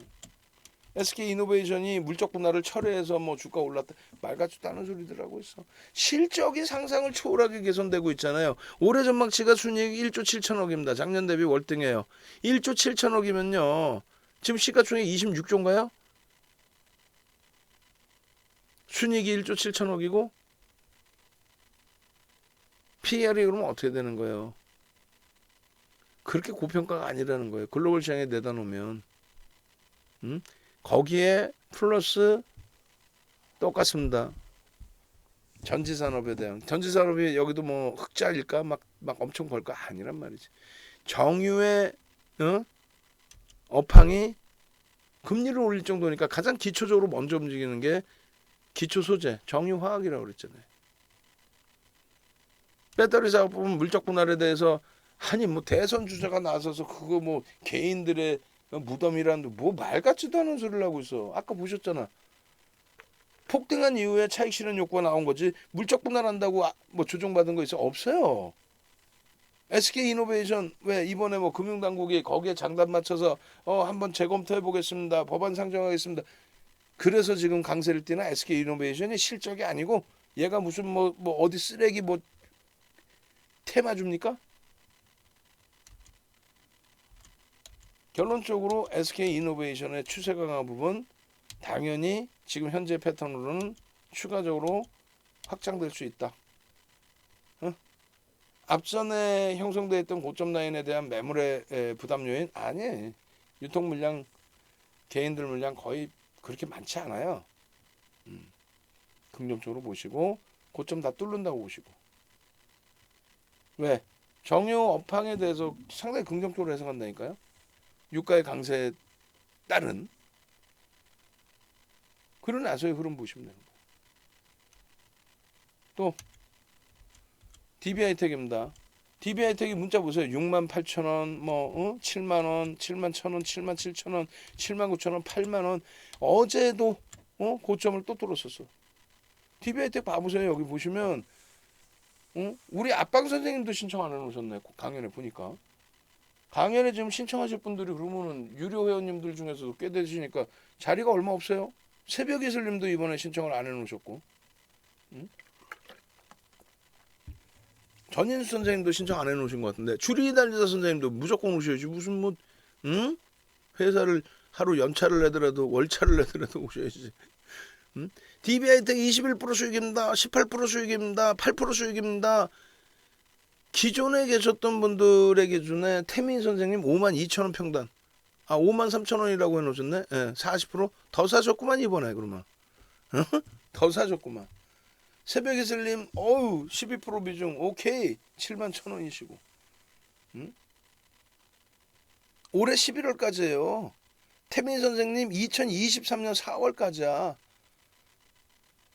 SK이노베이션이 물적 분할을 철회해서 주가 올랐다. 말 같지도 않은 소리들 하고 있어. 실적이 상상을 초월하게 개선되고 있잖아요. 올해 전망치가 순이익 1조 7천억입니다. 작년 대비 월등해요. 1조 7천억이면요. 지금 시가총액 26조인가요? 순이익이 1조 7천억이고 PER이 그러면 어떻게 되는 거예요? 그렇게 고평가가 아니라는 거예요. 글로벌 시장에 내다 놓으면. 거기에 플러스 똑같습니다. 전지산업에 대한. 전지산업이 여기도 흑자일까? 막 엄청 벌까? 아니란 말이지. 정유의 업황이 금리를 올릴 정도니까 가장 기초적으로 먼저 움직이는 게 기초 소재, 정유화학이라고 그랬잖아요. 배터리 사업부분 물적 분할에 대해서 대선 주자가 나서서 그거 개인들의 무덤이라는 말 같지도 않은 소리를 하고 있어. 아까 보셨잖아. 폭등한 이후에 차익 실현 욕구가 나온 거지. 물적 분할한다고 조정받은 거 있어? 없어요. SK이노베이션 왜 이번에 금융당국이 거기에 장단 맞춰서 한번 재검토해 보겠습니다. 법안 상정하겠습니다. 그래서 지금 강세를 띠는 SK이노베이션이 실적이 아니고 얘가 무슨 뭐 어디 쓰레기 뭐 테마 줍니까? 결론적으로 SK 이노베이션의 추세 강화 부분 당연히 지금 현재 패턴으로는 추가적으로 확장될 수 있다. 앞전에 형성되어 있던 고점 라인에 대한 매물의 부담 요인 아니에요. 유통 물량, 개인들 물량 거의 그렇게 많지 않아요. 긍정적으로 보시고 고점 다 뚫는다고 보시고. 왜? 정유 업황에 대해서 상당히 긍정적으로 해석한다니까요. 유가의 강세에 따른 그런 나서의 흐름 보시면 되는 거예요. 또 DB하이텍입니다. DB하이텍이 문자 보세요. 68,000원, 7만원, 71,000원, 77,000원, 79,000원, 8만원. 어제도 고점을 또 뚫었었어. DB하이텍 봐보세요. 여기 보시면 우리 앞방 선생님도 신청 안 해놓으셨네. 강연에 보니까. 강연에 지금 신청하실 분들이 그러면은 유료 회원님들 중에서도 꽤 되시니까 자리가 얼마 없어요. 새벽 이슬님도 이번에 신청을 안 해놓으셨고. 전인수 선생님도 신청 안 해놓으신 것 같은데 주리 달리다 선생님도 무조건 오셔야지. 무슨 뭐 회사를 하루 연차를 내더라도 월차를 내더라도 오셔야지. DB하이텍 21% 수익입니다. 18% 수익입니다. 8% 수익입니다. 기존에 계셨던 분들의 기준에 태민 선생님 52,000원 평단. 53,000원이라고 해놓으셨네. 네, 40%더 사셨구만 이번에 그러면. 더 사셨구만. 새벽 이슬님 12% 비중 오케이 71,000원이시고. 올해 11월까지예요. 태민 선생님 2023년 4월까지야.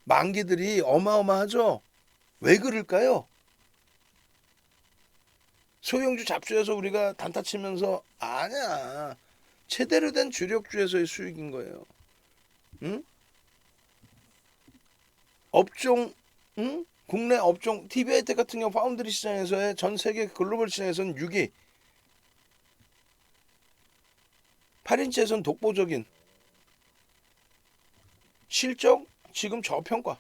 만기들이 어마어마하죠. 왜 그럴까요? 소형주 잡주에서 우리가 단타 치면서 아니야. 제대로 된 주력주에서의 수익인 거예요. 업종, 국내 업종 DB하이텍 같은 경우 파운드리 시장에서의 전 세계 글로벌 시장에서는 6위. 8인치에서는 독보적인 실적 지금 저평가.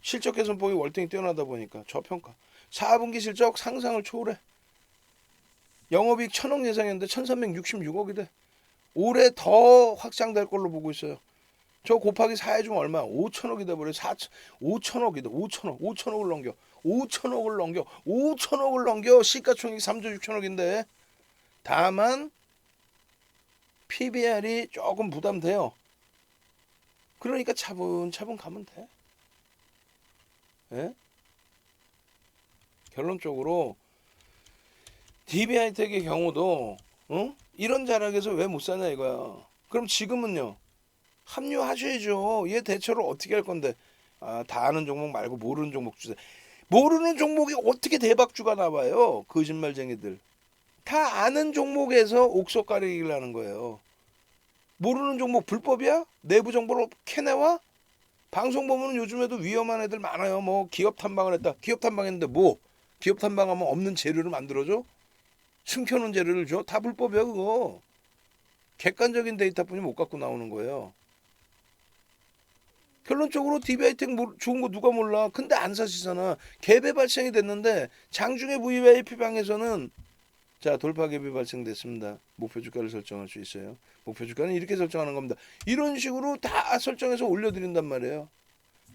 실적 개선폭이 월등히 뛰어나다 보니까 저평가. 4분기 실적 상상을 초월해. 영업이익 1,000억 예상했는데 1,366억이 돼. 올해 더 확장될 걸로 보고 있어요. 저 곱하기 4 해주면 얼마? 5천억이 돼버려. 5천억이 돼. 5천억을 넘겨. 5천억을 넘겨. 시가총액 3조 6천억인데 다만 PBR이 조금 부담돼요. 그러니까 차분차분 가면 돼. 예? 결론적으로 DB하이텍의 경우도 이런 자락에서 왜 못 사냐 이거야. 그럼 지금은요. 합류하셔야죠. 얘 대처를 어떻게 할 건데. 다 아는 종목 말고 모르는 종목 주세요. 모르는 종목이 어떻게 대박주가 나와요. 거짓말쟁이들. 다 아는 종목에서 옥석 가리기를 하는 거예요. 모르는 종목 불법이야? 내부 정보를 캐내와? 방송 보면 요즘에도 위험한 애들 많아요. 뭐 기업 탐방을 했다. 기업 탐방했는데 뭐? 기업 탐방하면 없는 재료를 만들어줘? 숨겨놓은 재료를 줘? 다 불법이야 그거. 객관적인 데이터뿐이 못 갖고 나오는 거예요. 결론적으로 DB하이텍 좋은 거 누가 몰라. 근데 안 사시잖아. 갭이 발생이 됐는데 장중에 VIP방에서는 자 돌파 갭이 발생됐습니다. 목표 주가를 설정할 수 있어요. 목표 주가는 이렇게 설정하는 겁니다. 이런 식으로 다 설정해서 올려드린단 말이에요.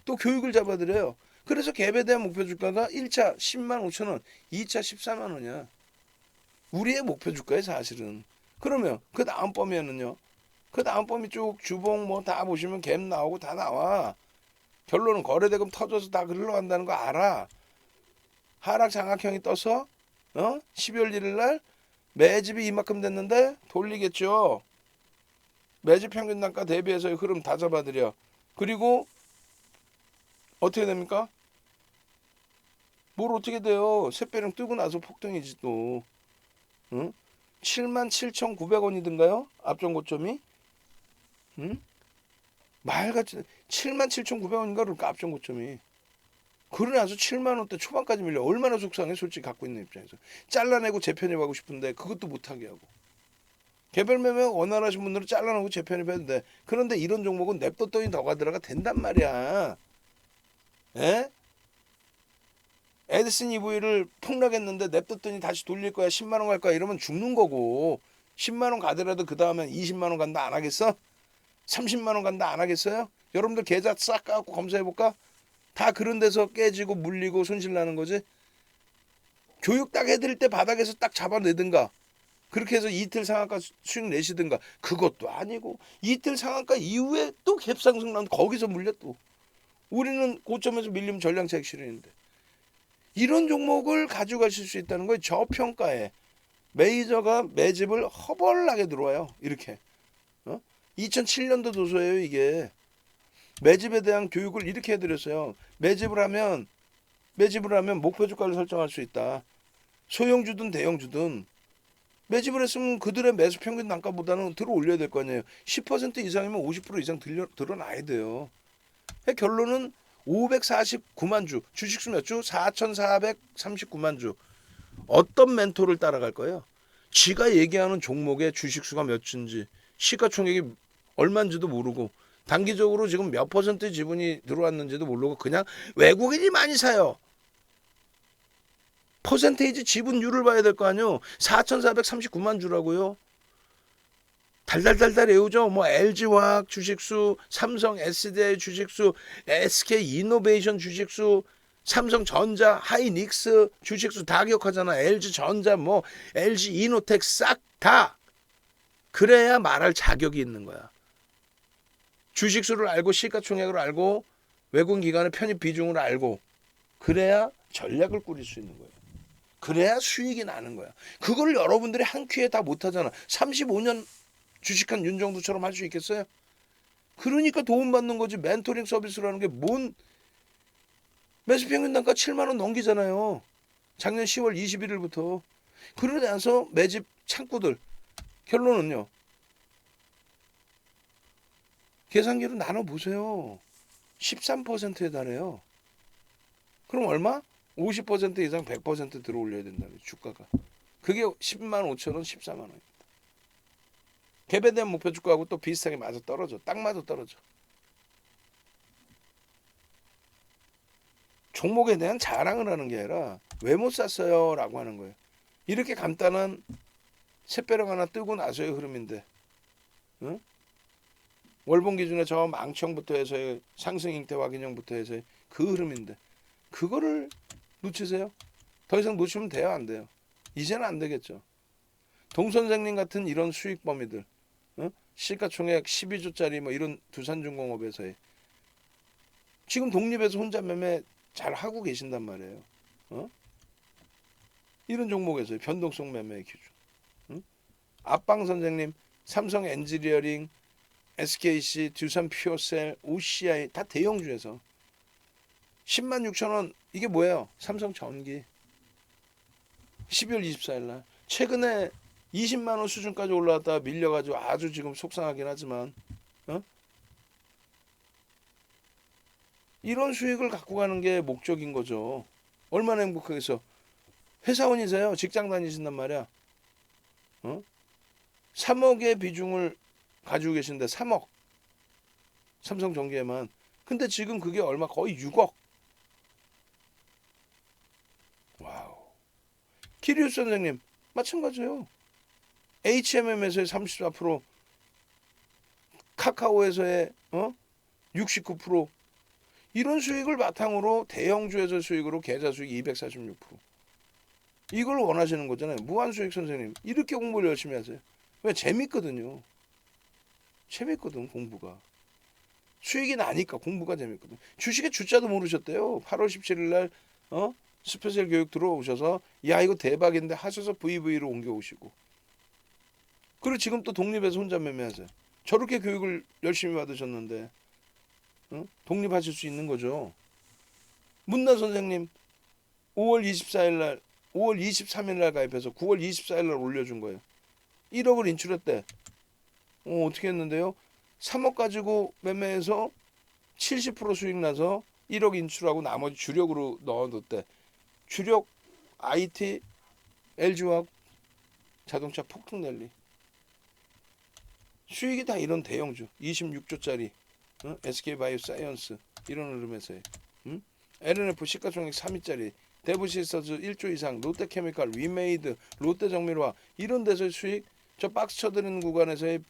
또 교육을 잡아드려요. 그래서 갭에 대한 목표 주가가 1차 10만 5천 원, 2차 14만 원이야. 우리의 목표 주가에 사실은. 그러면 그 다음 범위에는요. 그 다음 범위 쭉 주봉 뭐 다 보시면 갭 나오고 다 나와. 결론은 거래대금 터져서 다 흘러간다는 거 알아. 하락 장악형이 떠서 12월 1일 날 매집이 이만큼 됐는데 돌리겠죠. 매집 평균 단가 대비해서의 흐름 다 잡아드려. 그리고 어떻게 됩니까? 뭘 어떻게 돼요? 샛별령 뜨고 나서 폭등이지 또. 77,900원이든가요? 앞전 고점이? 말같이 77,900원인가 그러니까 앞전 고점이. 그러고 나서 7만 원대 초반까지 밀려. 얼마나 속상해 솔직히 갖고 있는 입장에서. 잘라내고 재편입하고 싶은데 그것도 못하게 하고. 개별 매매 원활하신 분들은 잘라내고 재편입해도 돼. 그런데 이런 종목은 냅뒀더니 더 가더라가 된단 말이야. 에? 에디슨 EV를 폭락했는데 냅뒀더니 다시 돌릴 거야. 10만 원 갈 거야. 이러면 죽는 거고. 10만 원 가더라도 그 다음엔 20만 원 간다 안 하겠어? 30만 원 간다 안 하겠어요? 여러분들 계좌 싹 까갖고 검사해 볼까? 다 그런 데서 깨지고 물리고 손실 나는 거지. 교육 딱 해드릴 때 바닥에서 딱 잡아내든가. 그렇게 해서 이틀 상한가 수익 내시든가. 그것도 아니고 이틀 상한가 이후에 또 갭상승 나면 거기서 물려 또. 우리는 고점에서 밀리면 전량차익 실현인데. 이런 종목을 가져가실 수 있다는 거예요. 저평가에 메이저가 매집을 허벌나게 들어와요. 이렇게 2007년도 도서예요. 이게 매집에 대한 교육을 이렇게 해드렸어요. 매집을 하면 목표 주가를 설정할 수 있다. 소형주든 대형주든 매집을 했으면 그들의 매수 평균 단가보다는 들어 올려야 될 거 아니에요. 10% 이상이면 50% 이상 드러나야 돼요. 결론은 549만 주, 주식수 몇 주? 4,439만 주. 어떤 멘토를 따라갈 거예요? 지가 얘기하는 종목의 주식수가 몇 주인지, 시가총액이 얼마인지도 모르고, 단기적으로 지금 몇 퍼센트 지분이 들어왔는지도 모르고 그냥 외국인이 많이 사요. 퍼센테이지 지분율을 봐야 될 거 아니에요. 4,439만 주라고요. 달달달달 외우죠. 뭐 LG화학 주식수, 삼성 SDI 주식수, SK이노베이션 주식수, 삼성전자, 하이닉스 주식수 다 기억하잖아. LG전자, 뭐 LG이노텍 싹 다. 그래야 말할 자격이 있는 거야. 주식수를 알고 시가총액을 알고 외국 기관의 편입 비중을 알고 그래야 전략을 꾸릴 수 있는 거예요. 그래야 수익이 나는 거야. 그걸 여러분들이 한 큐에 다 못하잖아. 35년 주식한 윤정두처럼 할 수 있겠어요? 그러니까 도움받는 거지. 멘토링 서비스라는 게 뭔 매수 평균 단가 7만 원 넘기잖아요. 작년 10월 21일부터. 그러고 나서 매집 창구들. 결론은요. 계산기로 나눠보세요. 13%에 달해요. 그럼 얼마? 50% 이상 100% 들어올려야 된다는 주가가. 그게 10만 5천 원, 14만 원입니다. 갭에 대한 목표 주가하고 또 비슷하게 맞아 떨어져. 딱 맞아 떨어져. 종목에 대한 자랑을 하는 게 아니라 왜 못 샀어요? 라고 하는 거예요. 이렇게 간단한 새벼락 하나 뜨고 나서의 흐름인데 응? 월봉 기준에 저 망청부터 해서의 상승 잉태 확인형부터 해서의 그 흐름인데 그거를 놓치세요? 더 이상 놓치면 돼요? 안 돼요? 이제는 안 되겠죠. 동 선생님 같은 이런 수익 범위들 시가총액 12조짜리 뭐 이런 두산중공업에서의 지금 독립해서 혼자 매매 잘 하고 계신단 말이에요. 이런 종목에서의 변동성 매매의 기준. 앞방 선생님, 삼성 엔지니어링, SKC, 두산 퓨어셀, OCI 다 대형주에서 10만 6천 원 이게 뭐예요? 삼성 전기 12월 24일 날 최근에 20만 원 수준까지 올라왔다가 밀려가지고 아주 지금 속상하긴 하지만 이런 수익을 갖고 가는 게 목적인 거죠. 얼마나 행복하겠어. 회사원이세요. 직장 다니신단 말이야. 3억의 비중을 가지고 계신데 3억. 삼성전기에만. 근데 지금 그게 얼마? 거의 6억. 와우. 키리우스 선생님 마찬가지예요. HMM에서의 34%, 카카오에서의 69%. 이런 수익을 바탕으로 대형주에서 수익으로 계좌 수익 246%. 이걸 원하시는 거잖아요. 무한수익 선생님. 이렇게 공부를 열심히 하세요. 왜? 재밌거든요. 재밌거든 공부가. 수익이 나니까 공부가 재밌거든. 주식의 주자도 모르셨대요. 8월 17일 날 스페셜 교육 들어오셔서 야 이거 대박인데 하셔서 VV로 옮겨오시고. 그리고 지금 또 독립해서 혼자 매매하세요. 저렇게 교육을 열심히 받으셨는데 독립하실 수 있는 거죠. 문나 선생님 5월 24일 날 5월 23일 날 가입해서 9월 24일 날 올려준 거예요. 1억을 인출했대. 어떻게 했는데요? 3억 가지고 매매해서 70% 수익 나서 1억 인출하고 나머지 주력으로 넣어뒀대. 주력 IT, LG화학, 자동차 폭등 랠리. 수익이 다 이런 대형주. 26조짜리 SK바이오사이언스 이런 흐름에서의 LNF 시가총액 3위짜리 대부실서즈 1조 이상, 롯데케미칼, 위메이드, 롯데정밀화 이런 데서의 수익, 저 박스 쳐드리는 구간에서의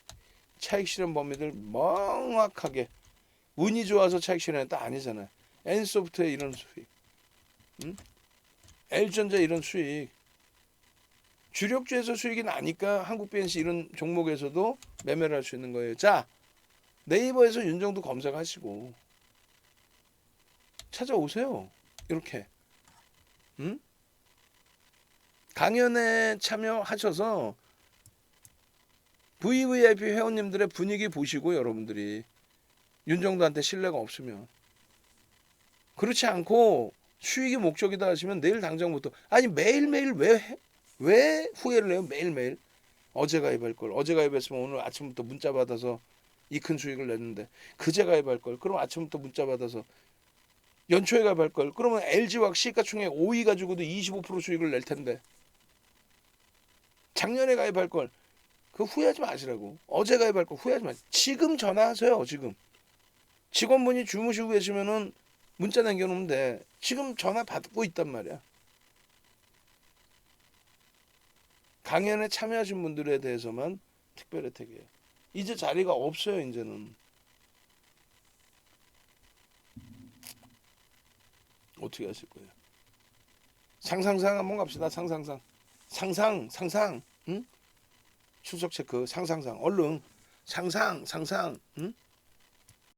차익 실현 범위들 명확하게 운이 좋아서 차익 실현했다 아니잖아요. N소프트의 이런 수익, L전자 이런 수익, 주력주에서 수익이 나니까 한국 BNC 이런 종목에서도 매매를 할 수 있는 거예요. 자, 네이버에서 윤정도 검색하시고 찾아오세요. 이렇게 강연에 참여하셔서 VVIP 회원님들의 분위기 보시고 여러분들이 윤정도한테 신뢰가 없으면, 그렇지 않고 수익이 목적이다 하시면 내일 당장부터, 아니 매일매일 왜 후회를 해요? 매일매일 어제 가입할 걸, 어제 가입했으면 오늘 아침부터 문자 받아서 이 큰 수익을 냈는데, 그제 가입할 걸, 그럼 아침부터 문자 받아서 연초에 가입할 걸, 그러면 LG화학 시가총액 5위 가지고도 25% 수익을 낼 텐데, 작년에 가입할 걸, 그 후회하지 마시라고. 어제 가입할 거 후회하지 마세요. 지금 전화하세요. 지금 직원분이 주무시고 계시면은 문자 남겨놓으면 돼. 지금 전화 받고 있단 말이야. 강연에 참여하신 분들에 대해서만 특별 혜택이에요. 이제 자리가 없어요. 이제는 어떻게 하실 거예요? 상상 한번 갑시다. 상상. 응? 출석 체크. 상상 얼른 상상. 응?